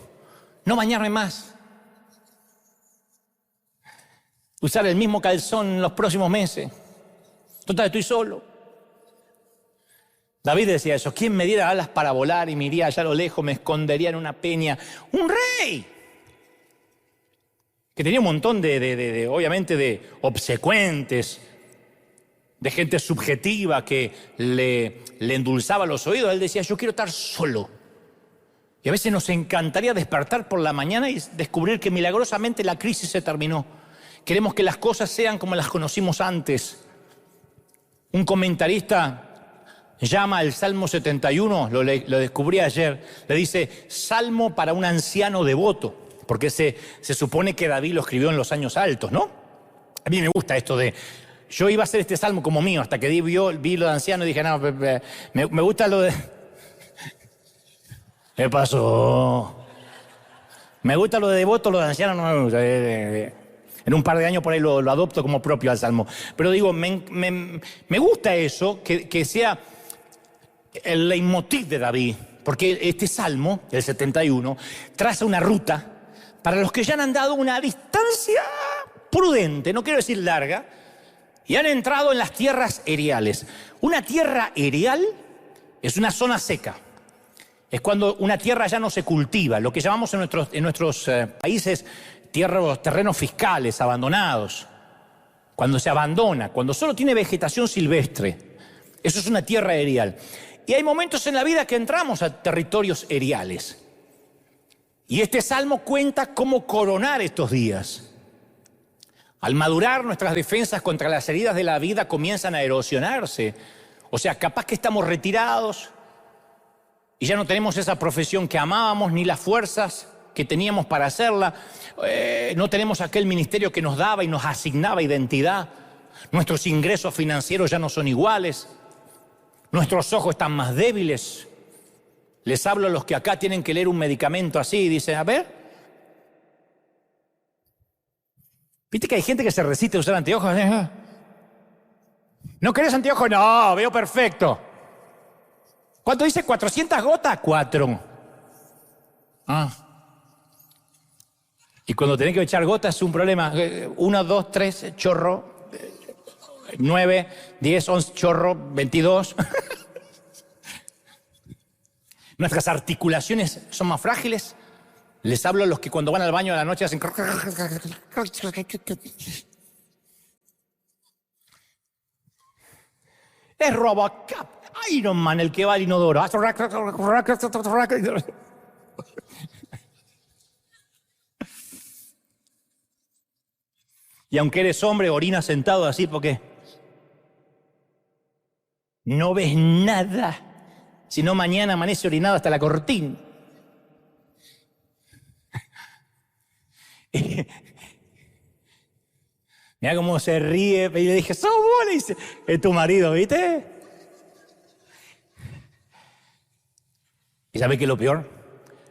No bañarme más. Usar el mismo calzón en los próximos meses. Total, estoy solo. David decía eso, ¿quién me diera alas para volar y me iría allá a lo lejos, me escondería en una peña? ¡Un rey! Que tenía un montón obviamente, de obsecuentes, de gente subjetiva que le endulzaba los oídos. Él decía, yo quiero estar solo. Y a veces nos encantaría despertar por la mañana y descubrir que milagrosamente la crisis se terminó. Queremos que las cosas sean como las conocimos antes. Un comentarista llama al Salmo 71, lo descubrí ayer, le dice, Salmo para un anciano devoto, porque se supone que David lo escribió en los años altos, ¿no? A mí me gusta esto de, yo iba a hacer este Salmo como mío, hasta que vi lo de anciano y dije, no, me gusta lo de... ¿Qué pasó? Me gusta lo de devoto, lo de anciano no me gusta. En un par de años por ahí lo adopto como propio al Salmo. Pero digo, me gusta eso, que sea el leitmotiv de David, porque este Salmo, el 71, traza una ruta para los que ya han andado una distancia prudente, no quiero decir larga, y han entrado en las tierras eriales. Una tierra erial es una zona seca. Es cuando una tierra ya no se cultiva, lo que llamamos en nuestros países terrenos fiscales, abandonados. Cuando se abandona, cuando solo tiene vegetación silvestre. Eso es una tierra erial. Y hay momentos en la vida que entramos a territorios eriales. Y este salmo cuenta cómo coronar estos días. Al madurar, nuestras defensas contra las heridas de la vida comienzan a erosionarse. O sea, capaz que estamos retirados y ya no tenemos esa profesión que amábamos, ni las fuerzas que teníamos para hacerla. No tenemos aquel ministerio que nos daba y nos asignaba identidad. Nuestros ingresos financieros ya no son iguales. Nuestros ojos están más débiles. Les hablo a los que acá tienen que leer un medicamento así y dicen, a ver. ¿Viste que hay gente que se resiste a usar anteojos? ¿No querés anteojos? No, veo perfecto. ¿Cuánto dice? ¿400 gotas? 4. Y cuando tenés que echar gotas es un problema. 1, 2, 3, chorro. 9, 10, 11, chorro, 22. Nuestras articulaciones son más frágiles. Les hablo a los que cuando van al baño a la noche hacen... Es Robocop, Iron Man el que va al inodoro. Y aunque eres hombre, orinas sentado así porque no ves nada. Si no, mañana amanece orinado hasta la cortina. Mira cómo se ríe. Y le dije, sos vos, le dice, es tu marido, ¿viste? ¿Y sabés qué es lo peor?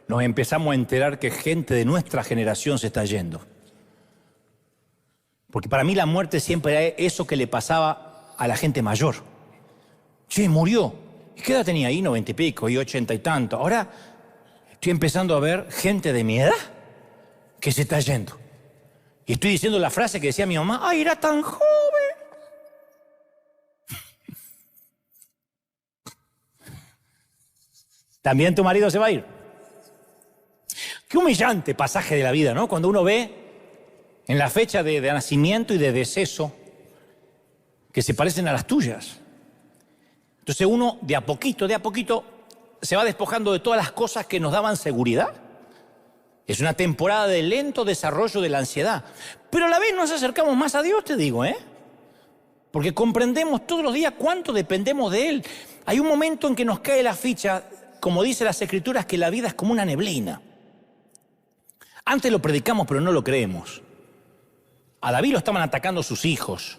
Nos empezamos a enterar que gente de nuestra generación se está yendo. Porque para mí la muerte siempre era eso que le pasaba a la gente mayor. Che, murió. ¿Y qué edad tenía ahí? 90 y pico y 80 y tanto. Ahora estoy empezando a ver gente de mi edad que se está yendo. Y estoy diciendo la frase que decía mi mamá: ¡ay, era tan joven! También tu marido se va a ir. Qué humillante pasaje de la vida, ¿no? Cuando uno ve en la fecha de nacimiento y de deceso que se parecen a las tuyas. Entonces uno de a poquito se va despojando de todas las cosas que nos daban seguridad. Es una temporada de lento desarrollo de la ansiedad. Pero a la vez nos acercamos más a Dios, te digo, porque comprendemos todos los días cuánto dependemos de Él. Hay un momento en que nos cae la ficha, como dice las Escrituras, que la vida es como una neblina. Antes lo predicamos, pero no lo creemos. A David lo estaban atacando sus hijos.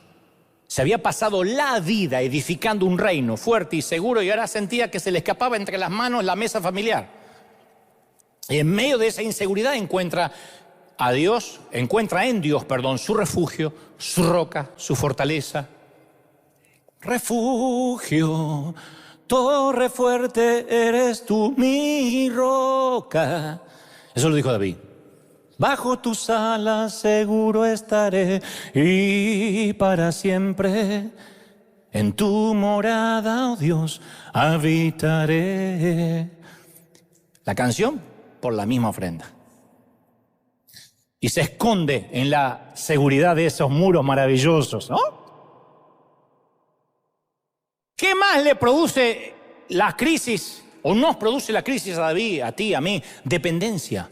Se había pasado la vida edificando un reino fuerte y seguro y ahora sentía que se le escapaba entre las manos la mesa familiar. Y en medio de esa inseguridad encuentra en Dios, su refugio, su roca, su fortaleza. Refugio, torre fuerte eres tú, mi roca. Eso lo dijo David. Bajo tus alas seguro estaré y para siempre en tu morada, oh Dios, habitaré. La canción por la misma ofrenda. Y se esconde en la seguridad de esos muros maravillosos, ¿no? ¿Qué más le produce la crisis o nos produce la crisis a David, a ti, a mí? Dependencia.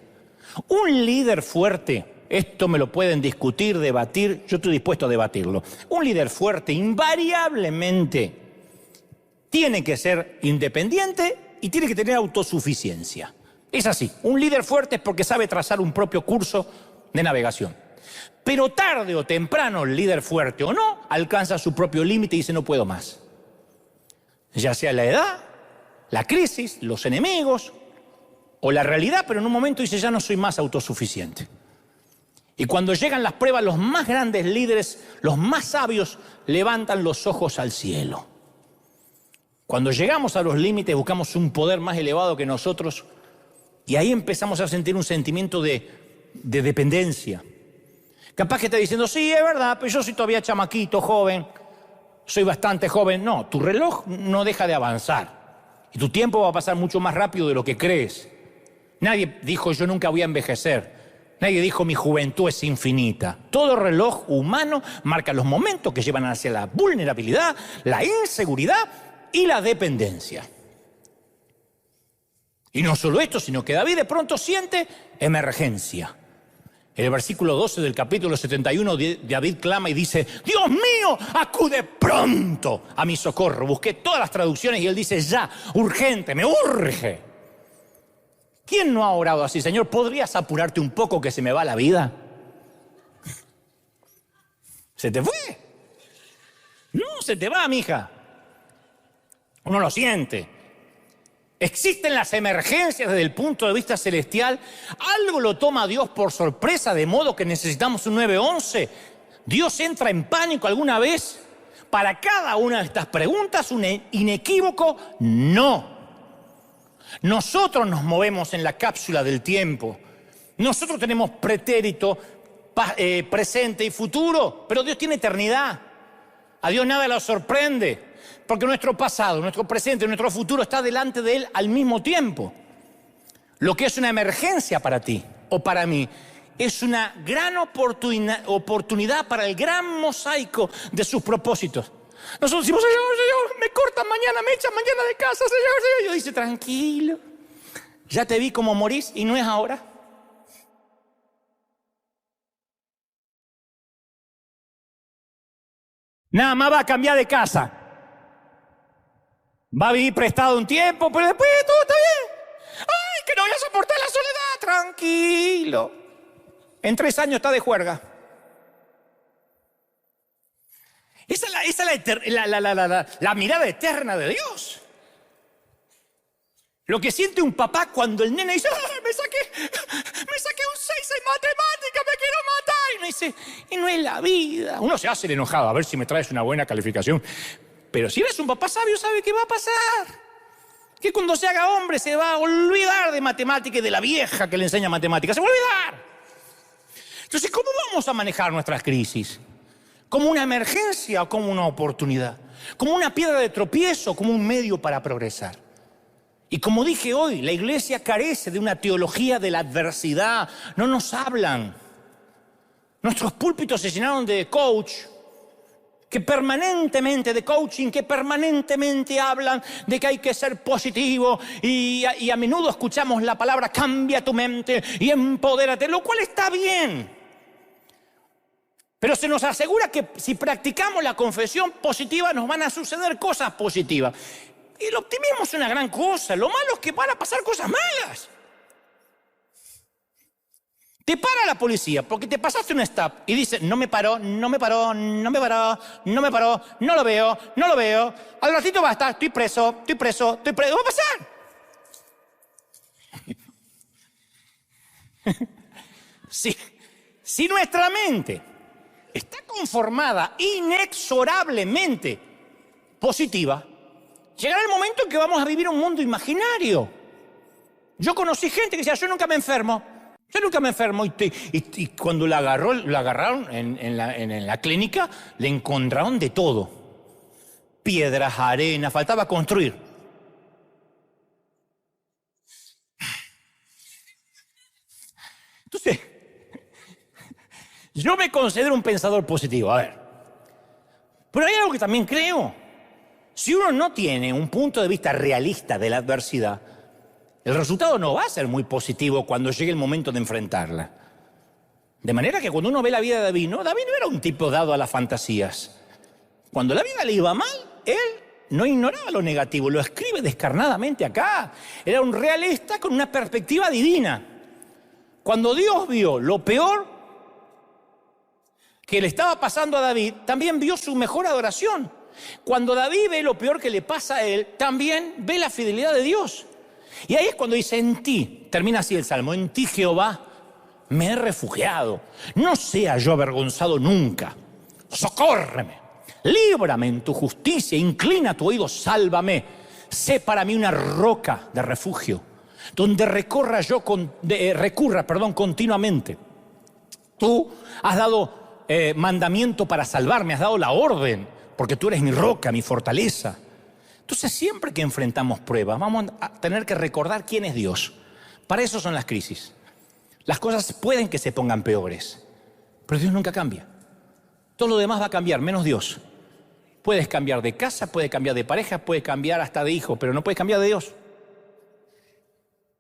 Un líder fuerte, esto me lo pueden discutir, debatir, yo estoy dispuesto a debatirlo. Un líder fuerte invariablemente tiene que ser independiente y tiene que tener autosuficiencia. Es así, un líder fuerte es porque sabe trazar un propio curso de navegación. Pero tarde o temprano, el líder fuerte o no, alcanza su propio límite y dice: no puedo más. Ya sea la edad, la crisis, los enemigos o la realidad, pero en un momento dice: ya no soy más autosuficiente. Y cuando llegan las pruebas, los más grandes líderes, los más sabios, levantan los ojos al cielo. Cuando llegamos a los límites, buscamos un poder más elevado que nosotros y ahí empezamos a sentir un sentimiento de dependencia. Capaz que está diciendo: sí, es verdad, pero yo soy todavía chamaquito, joven, soy bastante joven. No, tu reloj no deja de avanzar y tu tiempo va a pasar mucho más rápido de lo que crees. Nadie dijo: yo nunca voy a envejecer. Nadie dijo: mi juventud es infinita. Todo reloj humano marca los momentos que llevan hacia la vulnerabilidad, la inseguridad y la dependencia. Y no solo esto, sino que David de pronto siente emergencia. En el versículo 12 del capítulo 71, David clama y dice: Dios mío, acude pronto a mi socorro. Busqué todas las traducciones y él dice: ya, urgente, me urge. ¿Quién no ha orado así? Señor, ¿podrías apurarte un poco que se me va la vida? ¿Se te fue? No, se te va, mija. Uno lo siente. Existen las emergencias desde el punto de vista celestial. Algo lo toma a Dios por sorpresa, de modo que necesitamos un 911. ¿Dios entra en pánico alguna vez? Para cada una de estas preguntas, un inequívoco no. Nosotros nos movemos en la cápsula del tiempo. Nosotros tenemos pretérito, presente y futuro, pero Dios tiene eternidad. A Dios nada lo sorprende, porque nuestro pasado, nuestro presente, nuestro futuro está delante de Él al mismo tiempo. Lo que es una emergencia para ti o para mí es una gran oportunidad para el gran mosaico de sus propósitos. Nosotros decimos: Señor, me cortan mañana, me echan mañana de casa, Señor. Y Dios dice: tranquilo, ya te vi como morís y no es ahora. Nada más va a cambiar de casa. Va a vivir prestado un tiempo, pero después todo está bien. ¡Ay, que no voy a soportar la soledad! Tranquilo. En 3 años está de juerga. Esa es la mirada eterna de Dios. Lo que siente un papá cuando el nene dice: me saqué un 6 en matemática, me quiero matar. Y dice, y no es la vida. Uno se hace el enojado, a ver si me traes una buena calificación. Pero si eres un papá sabio, sabe qué va a pasar. Que cuando se haga hombre se va a olvidar de matemáticas y de la vieja que le enseña matemáticas. Se va a olvidar. Entonces, ¿cómo vamos a manejar nuestras crisis? ¿Como una emergencia o como una oportunidad? ¿Como una piedra de tropiezo o como un medio para progresar? Y como dije hoy, la iglesia carece de una teología de la adversidad. No nos hablan. Nuestros púlpitos se llenaron de coach, que permanentemente, de coaching, que permanentemente hablan de que hay que ser positivo y a menudo escuchamos la palabra cambia tu mente y empodérate, lo cual está bien. Pero se nos asegura que si practicamos la confesión positiva nos van a suceder cosas positivas. Y el optimismo es una gran cosa. Lo malo es que van a pasar cosas malas. Te para la policía porque te pasaste un stop y dice, no me paró, no me paró, no me paró, no me paró, no lo veo, no lo veo. Al ratito basta, estoy preso, estoy preso, estoy preso. ¿Qué va a pasar? Si nuestra mente está conformada inexorablemente positiva, llegará el momento en que vamos a vivir un mundo imaginario. Yo conocí gente que decía, yo nunca me enfermo. Yo nunca me enfermo. Y cuando la agarraron en la clínica, le encontraron de todo. Piedras, arena, faltaba construir. Entonces, yo me considero un pensador positivo, a ver. Pero hay algo que también creo. Si uno no tiene un punto de vista realista de la adversidad, el resultado no va a ser muy positivo cuando llegue el momento de enfrentarla. De manera que cuando uno ve la vida de David no era un tipo dado a las fantasías. Cuando la vida le iba mal, él no ignoraba lo negativo, lo escribe descarnadamente acá. Era un realista con una perspectiva divina. Cuando Dios vio lo peor que le estaba pasando a David, también vio su mejor adoración. Cuando David ve lo peor que le pasa a él, también ve la fidelidad de Dios. Y ahí es cuando dice, en ti, termina así el Salmo, en ti Jehová me he refugiado, no sea yo avergonzado nunca, socórreme, líbrame en tu justicia, inclina tu oído, sálvame, sé para mí una roca de refugio, donde recurra continuamente. Tú has dado mandamiento para salvarme, has dado la orden, porque tú eres mi roca, mi fortaleza. Entonces, siempre que enfrentamos pruebas, vamos a tener que recordar quién es Dios. Para eso son las crisis. Las cosas pueden que se pongan peores, pero Dios nunca cambia. Todo lo demás va a cambiar, menos Dios. Puedes cambiar de casa, puedes cambiar de pareja, puedes cambiar hasta de hijo, pero no puedes cambiar de Dios.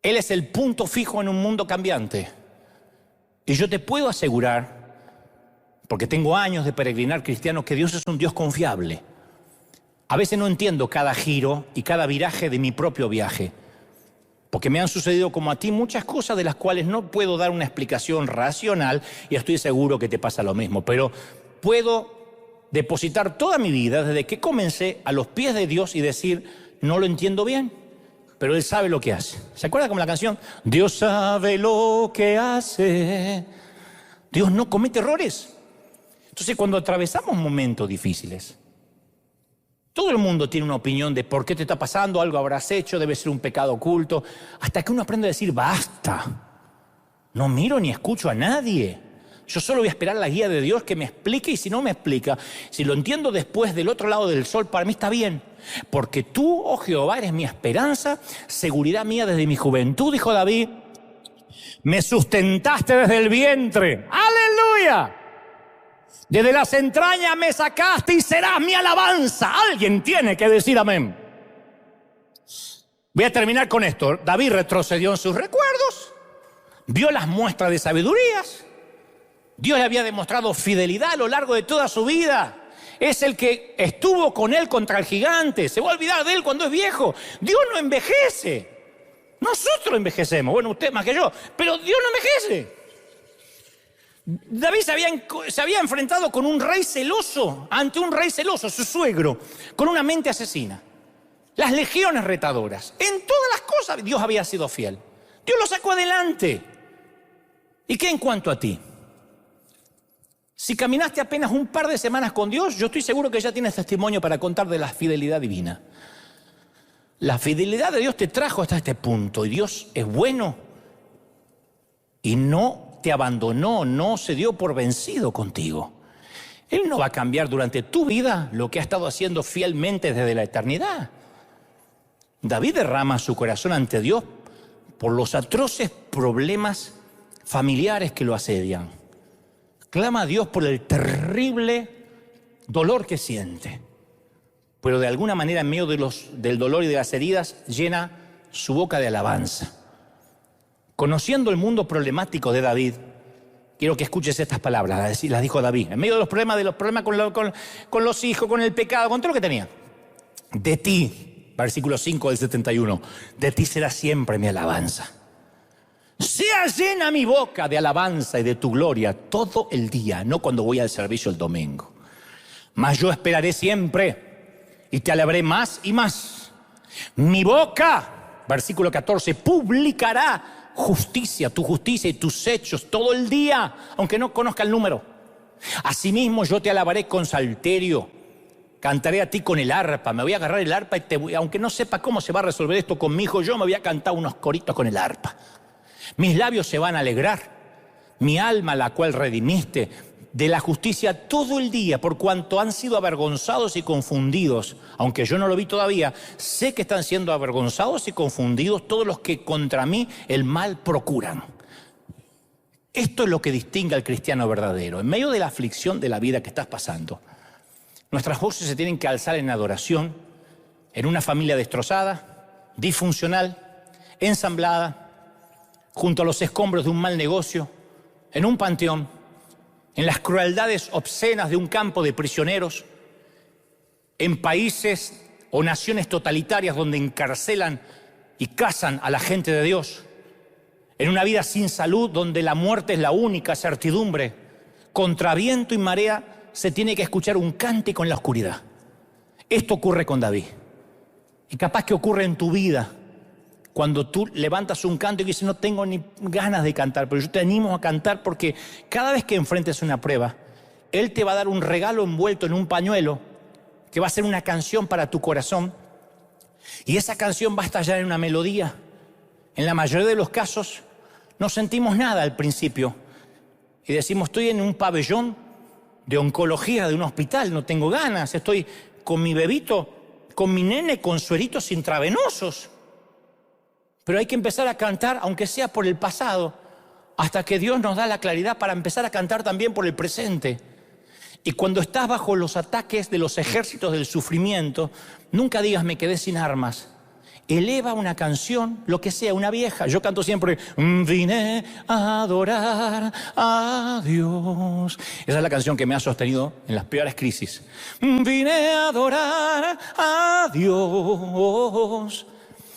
Él es el punto fijo en un mundo cambiante. Y yo te puedo asegurar, porque tengo años de peregrinar cristiano, que Dios es un Dios confiable. A veces no entiendo cada giro y cada viraje de mi propio viaje, porque me han sucedido como a ti muchas cosas de las cuales no puedo dar una explicación racional y estoy seguro que te pasa lo mismo, pero puedo depositar toda mi vida desde que comencé a los pies de Dios y decir, no lo entiendo bien, pero Él sabe lo que hace. ¿Se acuerda como la canción? Dios sabe lo que hace. Dios no comete errores. Entonces, cuando atravesamos momentos difíciles, todo el mundo tiene una opinión de por qué te está pasando, algo habrás hecho, debe ser un pecado oculto, hasta que uno aprende a decir, basta, no miro ni escucho a nadie. Yo solo voy a esperar la guía de Dios que me explique, y si no me explica, si lo entiendo después del otro lado del sol, para mí está bien. Porque tú, oh Jehová, eres mi esperanza, seguridad mía desde mi juventud, dijo David. Me sustentaste desde el vientre. ¡Aleluya! Desde las entrañas me sacaste y serás mi alabanza. Alguien tiene que decir amén. Voy a terminar con esto. David retrocedió en sus recuerdos, vio las muestras de sabidurías. Dios le había demostrado fidelidad a lo largo de toda su vida. Es el que estuvo con él contra el gigante. Se va a olvidar de él cuando es viejo. Dios no envejece. Nosotros envejecemos. Bueno, usted más que yo. Pero Dios no envejece. David se había enfrentado con un rey celoso, ante un rey celoso, su suegro, con una mente asesina. Las legiones retadoras. En todas las cosas Dios había sido fiel. Dios lo sacó adelante. ¿Y qué en cuanto a ti? Si caminaste apenas un par de semanas con Dios, yo estoy seguro que ya tienes testimonio para contar de la fidelidad divina. La fidelidad de Dios te trajo hasta este punto y Dios es bueno y no te abandonó, no se dio por vencido contigo. Él no va a cambiar durante tu vida lo que ha estado haciendo fielmente desde la eternidad. David derrama su corazón ante Dios por los atroces problemas familiares que lo asedian. Clama a Dios por el terrible dolor que siente. Pero de alguna manera en medio del dolor y de las heridas llena su boca de alabanza. Conociendo el mundo problemático de David, quiero que escuches estas palabras, las dijo David. En medio de los problemas con los hijos, con el pecado, con todo lo que tenía. De ti, versículo 5 del 71, de ti será siempre mi alabanza. Sea llena mi boca de alabanza y de tu gloria todo el día, no cuando voy al servicio el domingo. Mas yo esperaré siempre y te alabaré más y más. Mi boca, versículo 14, publicará justicia, tu justicia y tus hechos todo el día, aunque no conozca el número. Asimismo yo te alabaré con salterio, cantaré a ti con el arpa, me voy a agarrar el arpa y aunque no sepa cómo se va a resolver esto con mi hijo, yo me voy a cantar unos coritos con el arpa. Mis labios se van a alegrar, mi alma la cual redimiste, de la justicia todo el día, por cuanto han sido avergonzados y confundidos. Aunque yo no lo vi todavía, sé que están siendo avergonzados y confundidos todos los que contra mí el mal procuran. Esto es lo que distingue al cristiano verdadero. En medio de la aflicción de la vida que estás pasando, nuestras voces se tienen que alzar en adoración, en una familia destrozada, disfuncional, ensamblada, junto a los escombros de un mal negocio, en un panteón, en las crueldades obscenas de un campo de prisioneros, en países o naciones totalitarias donde encarcelan y cazan a la gente de Dios, en una vida sin salud donde la muerte es la única certidumbre. Contra viento y marea se tiene que escuchar un cántico en la oscuridad. Esto ocurre con David. Y capaz que ocurre en tu vida. Cuando tú levantas un canto y dices, no tengo ni ganas de cantar, pero yo te animo a cantar porque cada vez que enfrentes una prueba, Él te va a dar un regalo envuelto en un pañuelo que va a ser una canción para tu corazón. Y esa canción va a estallar en una melodía. En la mayoría de los casos no sentimos nada al principio. Y decimos, estoy en un pabellón de oncología de un hospital, no tengo ganas, estoy con mi bebito, con mi nene con sueritos intravenosos. Pero hay que empezar a cantar, aunque sea por el pasado, hasta que Dios nos da la claridad para empezar a cantar también por el presente. Y cuando estás bajo los ataques de los ejércitos del sufrimiento, nunca digas me quedé sin armas. Eleva una canción, lo que sea, una vieja. Yo canto siempre, vine a adorar a Dios. Esa es la canción que me ha sostenido en las peores crisis. Vine a adorar a Dios.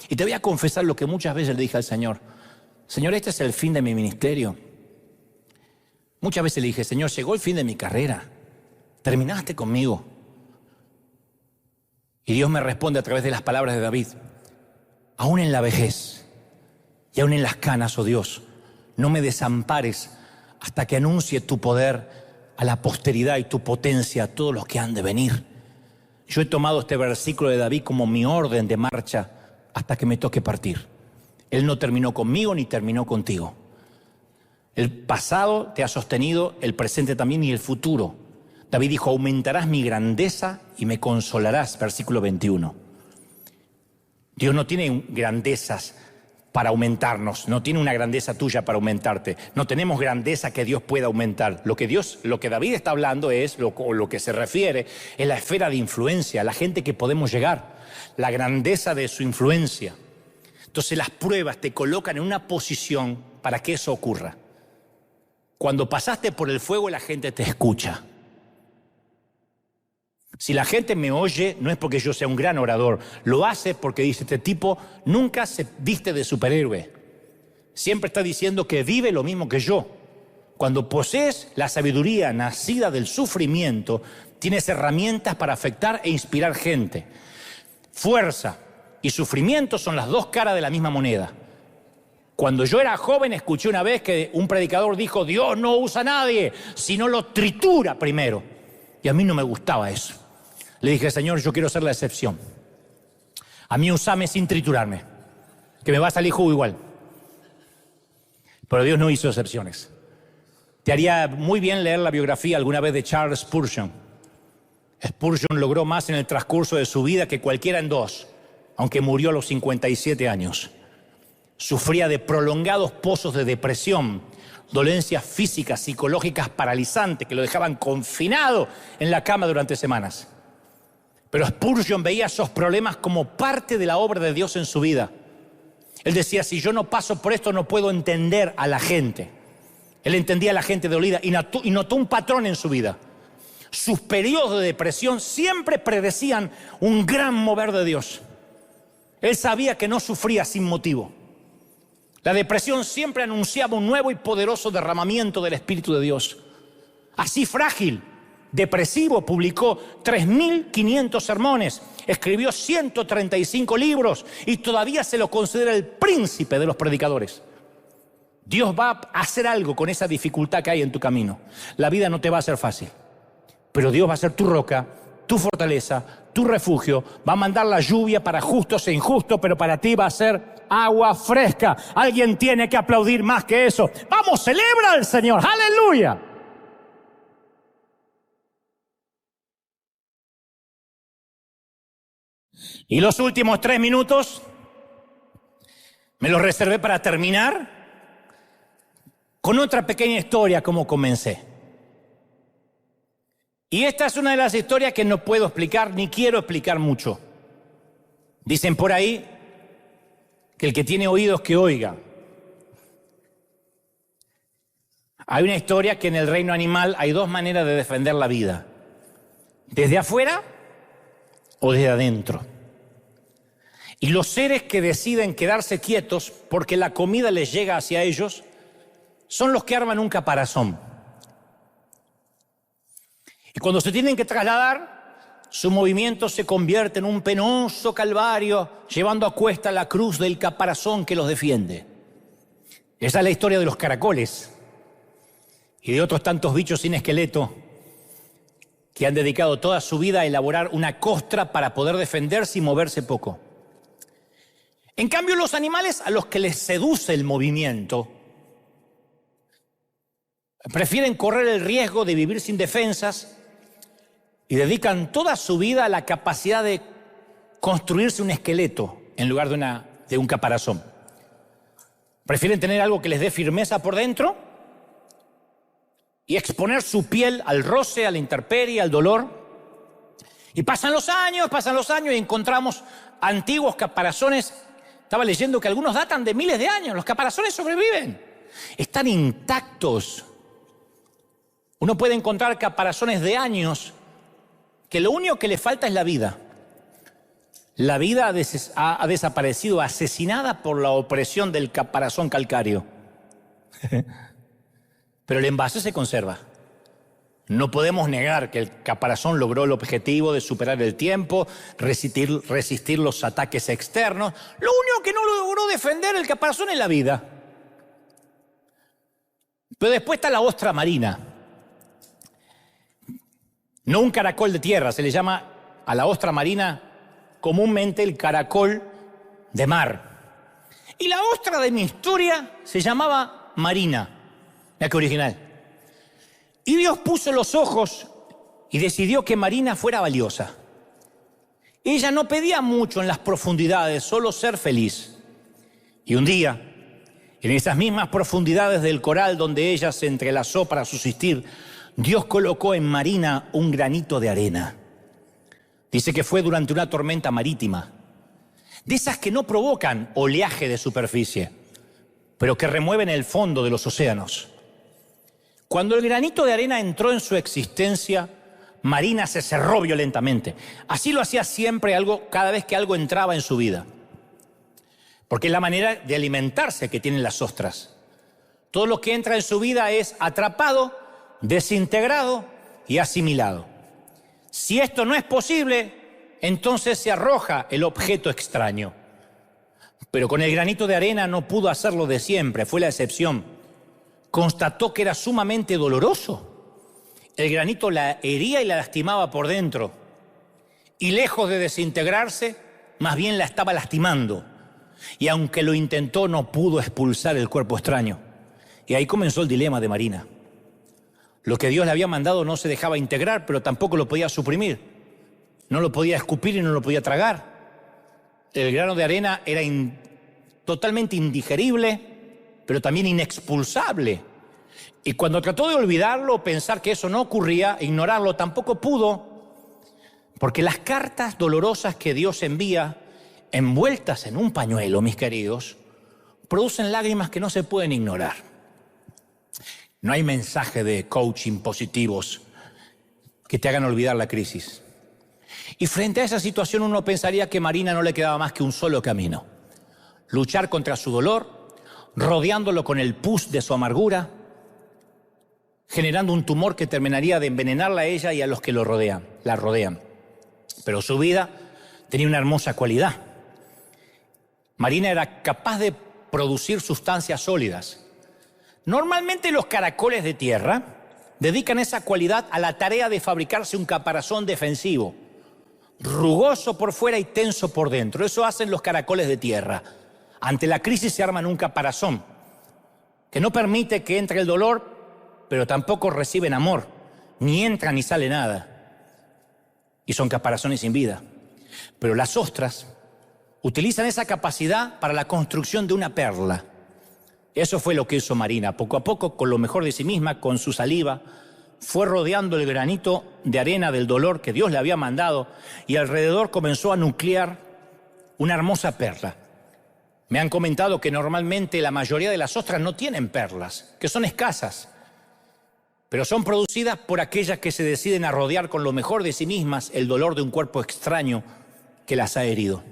Y te voy a confesar lo que muchas veces le dije al Señor. Señor, este es el fin de mi ministerio. Muchas veces le dije, Señor, llegó el fin de mi carrera. Terminaste conmigo. Y Dios me responde a través de las palabras de David. Aún en la vejez y aún en las canas, oh Dios, no me desampares hasta que anuncie tu poder a la posteridad y tu potencia a todos los que han de venir. Yo he tomado este versículo de David como mi orden de marcha hasta que me toque partir. Él no terminó conmigo ni terminó contigo. El pasado te ha sostenido, el presente también y el futuro. David dijo, aumentarás mi grandeza y me consolarás, versículo 21. Dios no tiene grandezas para aumentarnos, no tiene una grandeza tuya para aumentarte. No tenemos grandeza que Dios pueda aumentar. Lo que David está hablando es, lo que se refiere, es la esfera de influencia, la gente que podemos llegar, la grandeza de su influencia. Entonces las pruebas te colocan en una posición para que eso ocurra. Cuando pasaste por el fuego, la gente te escucha. Si la gente me oye, no es porque yo sea un gran orador, lo hace porque dice, este tipo nunca se viste de superhéroe. Siempre está diciendo que vive lo mismo que yo. Cuando posees la sabiduría nacida del sufrimiento, tienes herramientas para afectar e inspirar gente. Fuerza y sufrimiento son las dos caras de la misma moneda. Cuando yo era joven escuché una vez que un predicador dijo: Dios no usa a nadie, sino lo tritura primero. Y a mí no me gustaba eso. Le dije: Señor, yo quiero ser la excepción. A mí usame sin triturarme, que me va a salir jugo igual. Pero Dios no hizo excepciones. Te haría muy bien leer la biografía alguna vez de Charles Spurgeon. Spurgeon logró más en el transcurso de su vida que cualquiera en dos, aunque murió a los 57 años. Sufría de prolongados pozos de depresión, dolencias físicas, psicológicas paralizantes que lo dejaban confinado en la cama durante semanas. Pero Spurgeon veía esos problemas como parte de la obra de Dios en su vida. Él decía: si yo no paso por esto, no puedo entender a la gente. Él entendía a la gente dolida y notó un patrón en su vida. Sus periodos de depresión siempre predecían un gran mover de Dios. Él sabía que no sufría sin motivo. La depresión siempre anunciaba un nuevo y poderoso derramamiento del Espíritu de Dios. Así frágil, depresivo, publicó 3.500 sermones, escribió 135 libros y todavía se lo considera el príncipe de los predicadores. Dios va a hacer algo con esa dificultad que hay en tu camino. La vida no te va a ser fácil, pero Dios va a ser tu roca, tu fortaleza, tu refugio. Va a mandar la lluvia para justos e injustos, pero para ti va a ser agua fresca. Alguien tiene que aplaudir más que eso. Vamos, celebra al Señor. ¡Aleluya! Y los últimos 3 minutos me los reservé para terminar con otra pequeña historia, como comencé. Y esta es una de las historias que no puedo explicar ni quiero explicar mucho. Dicen por ahí que el que tiene oídos que oiga. Hay una historia que en el reino animal hay 2 maneras de defender la vida: desde afuera o desde adentro. Y los seres que deciden quedarse quietos porque la comida les llega hacia ellos son los que arman un caparazón. Y cuando se tienen que trasladar, su movimiento se convierte en un penoso calvario, llevando a cuesta la cruz del caparazón que los defiende. Esa es la historia de los caracoles y de otros tantos bichos sin esqueleto que han dedicado toda su vida a elaborar una costra para poder defenderse y moverse poco. En cambio, los animales a los que les seduce el movimiento prefieren correr el riesgo de vivir sin defensas y dedican toda su vida a la capacidad de construirse un esqueleto en lugar de un caparazón. Prefieren tener algo que les dé firmeza por dentro y exponer su piel al roce, a la intemperie, al dolor. Y pasan los años y encontramos antiguos caparazones. Estaba leyendo que algunos datan de miles de años. Los caparazones sobreviven, están intactos. Uno puede encontrar caparazones de años que lo único que le falta es la vida. La vida ha desaparecido, asesinada por la opresión del caparazón calcáreo. Pero el envase se conserva. No podemos negar que el caparazón logró el objetivo de superar el tiempo, resistir los ataques externos. Lo único que no logró defender el caparazón es la vida. Pero después está la ostra marina. No un caracol de tierra, se le llama a la ostra marina comúnmente el caracol de mar. Y la ostra de mi historia se llamaba Marina, la que original. Y Dios puso los ojos y decidió que Marina fuera valiosa. Ella no pedía mucho en las profundidades, solo ser feliz. Y un día, en esas mismas profundidades del coral donde ella se entrelazó para subsistir, Dios colocó en Marina un granito de arena. Dice que fue durante una tormenta marítima, de esas que no provocan oleaje de superficie, pero que remueven el fondo de los océanos. Cuando el granito de arena entró en su existencia, Marina se cerró violentamente. Así lo hacía siempre cada vez que algo entraba en su vida. Porque es la manera de alimentarse que tienen las ostras. Todo lo que entra en su vida es atrapado, desintegrado y asimilado. Si esto no es posible, entonces se arroja el objeto extraño. Pero con el granito de arena no pudo hacerlo de siempre, fue la excepción. Constató que era sumamente doloroso. El granito la hería y la lastimaba por dentro. Y lejos de desintegrarse, más bien la estaba lastimando. Y aunque lo intentó, no pudo expulsar el cuerpo extraño. Y ahí comenzó el dilema de Marina. Lo que Dios le había mandado no se dejaba integrar, pero tampoco lo podía suprimir. No lo podía escupir y no lo podía tragar. El grano de arena era totalmente indigerible, pero también inexpulsable. Y cuando trató de olvidarlo, pensar que eso no ocurría, ignorarlo, tampoco pudo, porque las cartas dolorosas que Dios envía, envueltas en un pañuelo, mis queridos, producen lágrimas que no se pueden ignorar. No hay mensaje de coaching positivos que te hagan olvidar la crisis. Y frente a esa situación uno pensaría que a Marina no le quedaba más que un solo camino: luchar contra su dolor, rodeándolo con el pus de su amargura, generando un tumor que terminaría de envenenarla a ella y a los que la rodean. Pero su vida tenía una hermosa cualidad. Marina era capaz de producir sustancias sólidas. Normalmente los caracoles de tierra dedican esa cualidad a la tarea de fabricarse un caparazón defensivo, rugoso por fuera y tenso por dentro. Eso hacen los caracoles de tierra. Ante la crisis se arman un caparazón que no permite que entre el dolor, pero tampoco reciben amor. Ni entra ni sale nada. Y son caparazones sin vida. Pero las ostras utilizan esa capacidad para la construcción de una perla. Eso fue lo que hizo Marina. Poco a poco, con lo mejor de sí misma, con su saliva, fue rodeando el granito de arena del dolor que Dios le había mandado, y alrededor comenzó a nuclear una hermosa perla. Me han comentado que normalmente la mayoría de las ostras no tienen perlas, que son escasas, pero son producidas por aquellas que se deciden a rodear con lo mejor de sí mismas el dolor de un cuerpo extraño que las ha herido.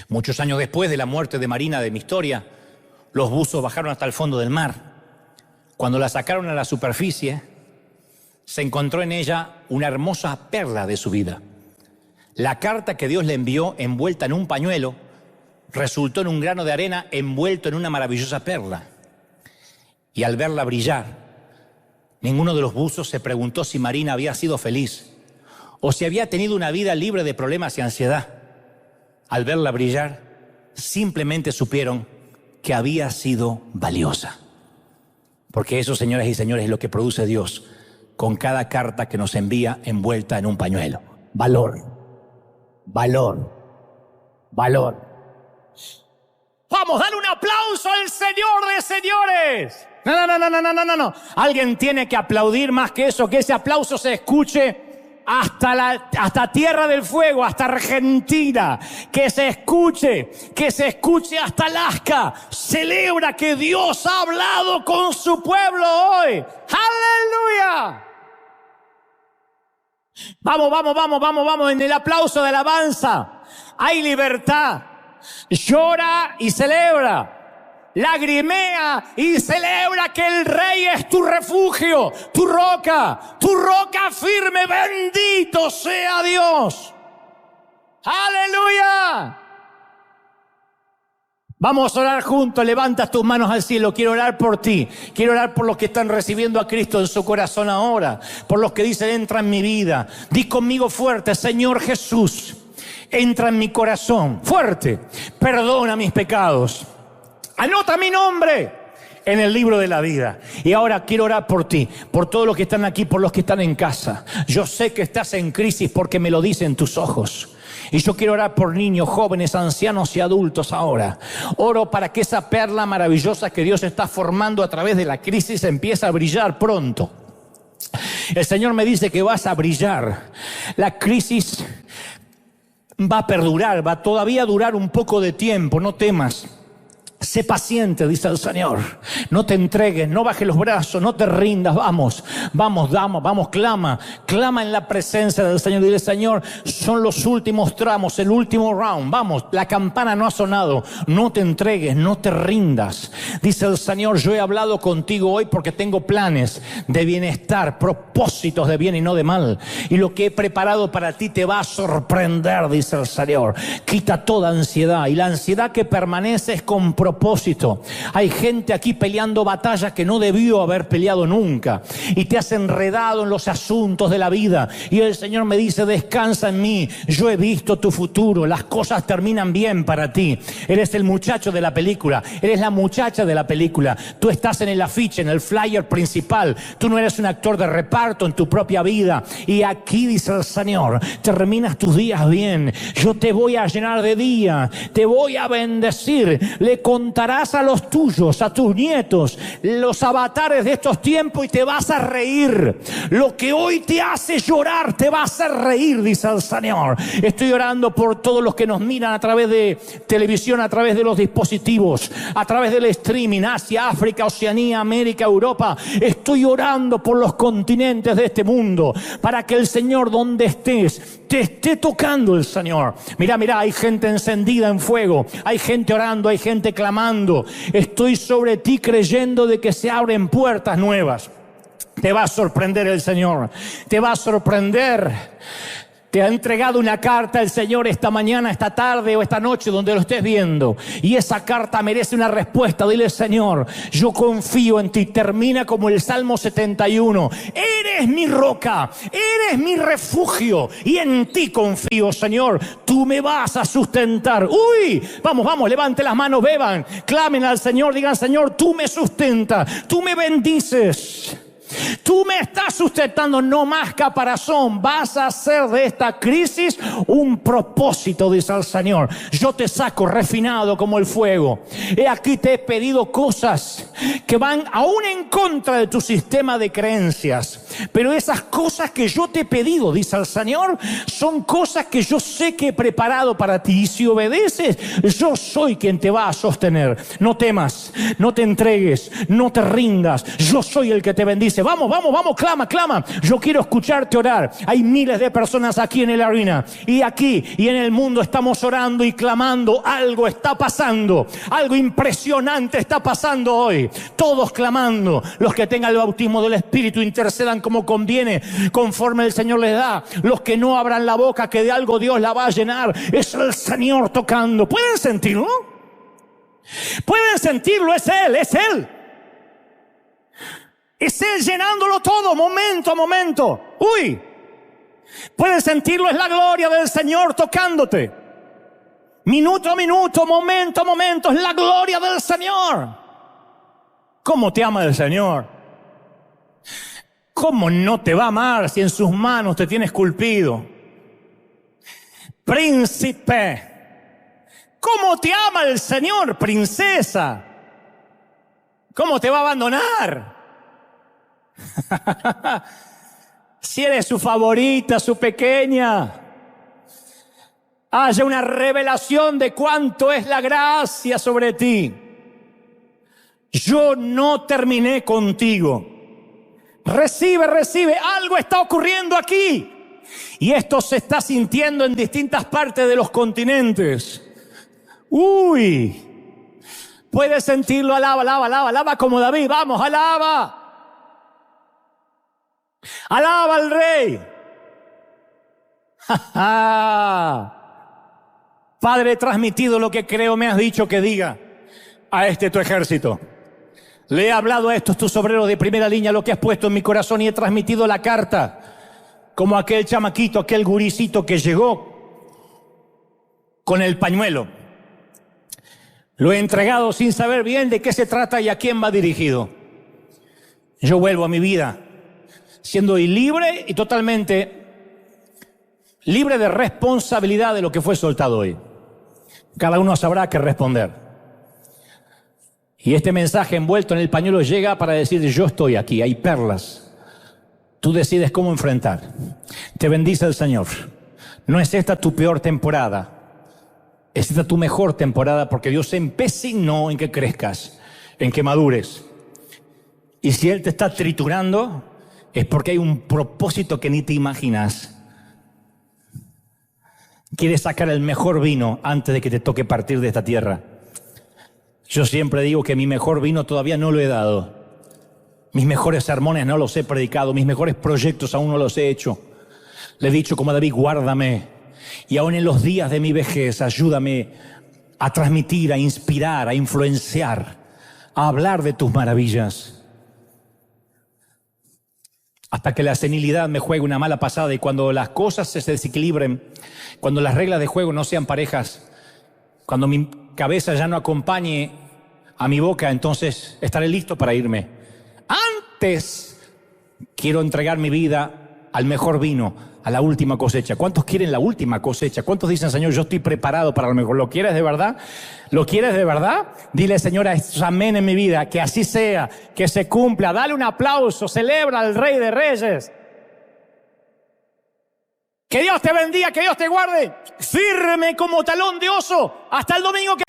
Muchos años después de la muerte de Marina, de mi historia, los buzos bajaron hasta el fondo del mar. Cuando la sacaron a la superficie, se encontró en ella una hermosa perla de su vida. La carta que Dios le envió, envuelta en un pañuelo, resultó en un grano de arena envuelto en una maravillosa perla. Y al verla brillar, ninguno de los buzos se preguntó si Marina había sido feliz o si había tenido una vida libre de problemas y ansiedad. Al verla brillar, simplemente supieron que había sido valiosa. Porque eso, señoras y señores, es lo que produce Dios con cada carta que nos envía envuelta en un pañuelo. Valor, valor, valor. Vamos, dale un aplauso al Señor de señores. No. Alguien tiene que aplaudir más que eso, que ese aplauso se escuche hasta Tierra del Fuego, hasta Argentina, que se escuche hasta Alaska. Celebra que Dios ha hablado con su pueblo hoy. ¡Aleluya! Vamos, en el aplauso de alabanza hay libertad. Llora y celebra. Lagrimea y celebra que el Rey es tu refugio, tu roca firme. Bendito sea Dios. ¡Aleluya! Vamos a orar juntos. Levanta tus manos al cielo. Quiero orar por ti. Quiero orar por los que están recibiendo a Cristo en su corazón ahora. Por los que dicen: entra en mi vida. Di conmigo fuerte: Señor Jesús, entra en mi corazón. Fuerte. Perdona mis pecados. Anota mi nombre en el libro de la vida. Y ahora quiero orar por ti, por todos los que están aquí, por los que están en casa. Yo sé que estás en crisis porque me lo dicen tus ojos. Y yo quiero orar por niños, jóvenes, ancianos y adultos ahora. Oro para que esa perla maravillosa que Dios está formando a través de la crisis empiece a brillar pronto. El Señor me dice que vas a brillar. La crisis va a perdurar, va todavía a durar un poco de tiempo, no temas. Sé paciente, dice el Señor. No te entregues, no bajes los brazos, no te rindas. Vamos, clama. Clama en la presencia del Señor. Dile, Señor, son los últimos tramos, el último round. Vamos, la campana no ha sonado. No te entregues, no te rindas. Dice el Señor, yo he hablado contigo hoy porque tengo planes de bienestar, propósitos de bien y no de mal. Y lo que he preparado para ti te va a sorprender, dice el Señor. Quita toda ansiedad. Y la ansiedad que permanece es con propósito. Hay gente aquí peleando batallas que no debió haber peleado nunca y te has enredado en los asuntos de la vida, y el Señor me dice, descansa en mí, yo he visto tu futuro, las cosas terminan bien para ti. Eres el muchacho de la película, eres la muchacha de la película, tú estás en el afiche, en el flyer principal, tú no eres un actor de reparto en tu propia vida. Y aquí dice el Señor, terminas tus días bien, yo te voy a llenar de día, te voy a bendecir, le contarás a los tuyos, a tus nietos, los avatares de estos tiempos, y te vas a reír. Lo que hoy te hace llorar te va a hacer reír, dice el Señor. Estoy orando por todos los que nos miran a través de televisión, a través de los dispositivos, a través del streaming, Asia, África, Oceanía, América, Europa. Estoy orando por los continentes de este mundo, para que el Señor, donde estés, te esté tocando el Señor. Mira, hay gente encendida en fuego, hay gente orando, hay gente clamando. Estoy sobre ti creyendo de que se abren puertas nuevas. Te va a sorprender el Señor, te va a sorprender. Te ha entregado una carta el Señor esta mañana, esta tarde o esta noche, donde lo estés viendo, y esa carta merece una respuesta. Dile, Señor, yo confío en ti. Termina como el Salmo 71. Eres mi roca, eres mi refugio, y en ti confío, Señor. Tú me vas a sustentar. Uy, vamos, levante las manos, beban, clamen al Señor, digan, Señor, tú me sustentas, tú me bendices. Tú me estás sustentando, no más caparazón. Vas a hacer de esta crisis un propósito, dice el Señor. Yo te saco refinado como el fuego. He aquí te he pedido cosas que van aún en contra de tu sistema de creencias. Pero esas cosas que yo te he pedido, dice el Señor, son cosas que yo sé que he preparado para ti. Y si obedeces, yo soy quien te va a sostener. No temas, no te entregues, no te rindas. Yo soy el que te bendice. Vamos, clama. Yo quiero escucharte orar. Hay miles de personas aquí en el arena, y aquí y en el mundo estamos orando y clamando. Algo está pasando, algo impresionante está pasando hoy. Todos clamando. Los que tengan el bautismo del Espíritu intercedan como conviene, conforme el Señor les da. Los que no abran la boca, que de algo Dios la va a llenar. Es el Señor tocando. ¿Pueden sentirlo? ¿Pueden sentirlo? Es Él. Es Él llenándolo todo, momento a momento. Uy, puedes sentirlo, es la gloria del Señor tocándote. Minuto a minuto, momento a momento, es la gloria del Señor. ¿Cómo te ama el Señor? ¿Cómo no te va a amar si en sus manos te tiene esculpido? Príncipe, ¿cómo te ama el Señor, princesa? ¿Cómo te va a abandonar? Si eres su favorita, su pequeña, haya una revelación de cuánto es la gracia sobre ti. Yo no terminé contigo. Recibe, algo está ocurriendo aquí, y esto se está sintiendo en distintas partes de los continentes. Uy, puedes sentirlo. Alaba como David. Vamos, alaba al Rey. Padre, he transmitido lo que creo me has dicho que diga a este tu ejército. Le he hablado a estos tus obreros de primera línea lo que has puesto en mi corazón, y he transmitido la carta como aquel chamaquito, aquel guricito que llegó con el pañuelo. Lo he entregado sin saber bien de qué se trata y a quién va dirigido. Yo vuelvo a mi vida siendo libre y totalmente libre de responsabilidad de lo que fue soltado hoy. Cada uno sabrá qué responder. Y este mensaje envuelto en el pañuelo llega para decir: yo estoy aquí, hay perlas. Tú decides cómo enfrentar. Te bendice el Señor. No es esta tu peor temporada. Esta es tu mejor temporada porque Dios se empecinó en que crezcas, en que madures. Y si Él te está triturando, es porque hay un propósito que ni te imaginas. Quiere sacar el mejor vino antes de que te toque partir de esta tierra. Yo siempre digo que mi mejor vino todavía no lo he dado. Mis mejores sermones no los he predicado. Mis mejores proyectos aún no los he hecho. Le he dicho como a David, guárdame. Y aún en los días de mi vejez, ayúdame a transmitir, a inspirar, a influenciar, a hablar de tus maravillas. Hasta que la senilidad me juegue una mala pasada y cuando las cosas se desequilibren, cuando las reglas de juego no sean parejas, cuando mi cabeza ya no acompañe a mi boca, entonces estaré listo para irme. Antes quiero entregar mi vida al mejor vino, a la última cosecha. ¿Cuántos quieren la última cosecha? ¿Cuántos dicen, Señor, yo estoy preparado para lo mejor? ¿Lo quieres de verdad? ¿Lo quieres de verdad? Dile, Señor, a estos amén en mi vida, que así sea, que se cumpla. Dale un aplauso, celebra al Rey de Reyes. Que Dios te bendiga, que Dios te guarde. Firme como talón de oso. Hasta el domingo que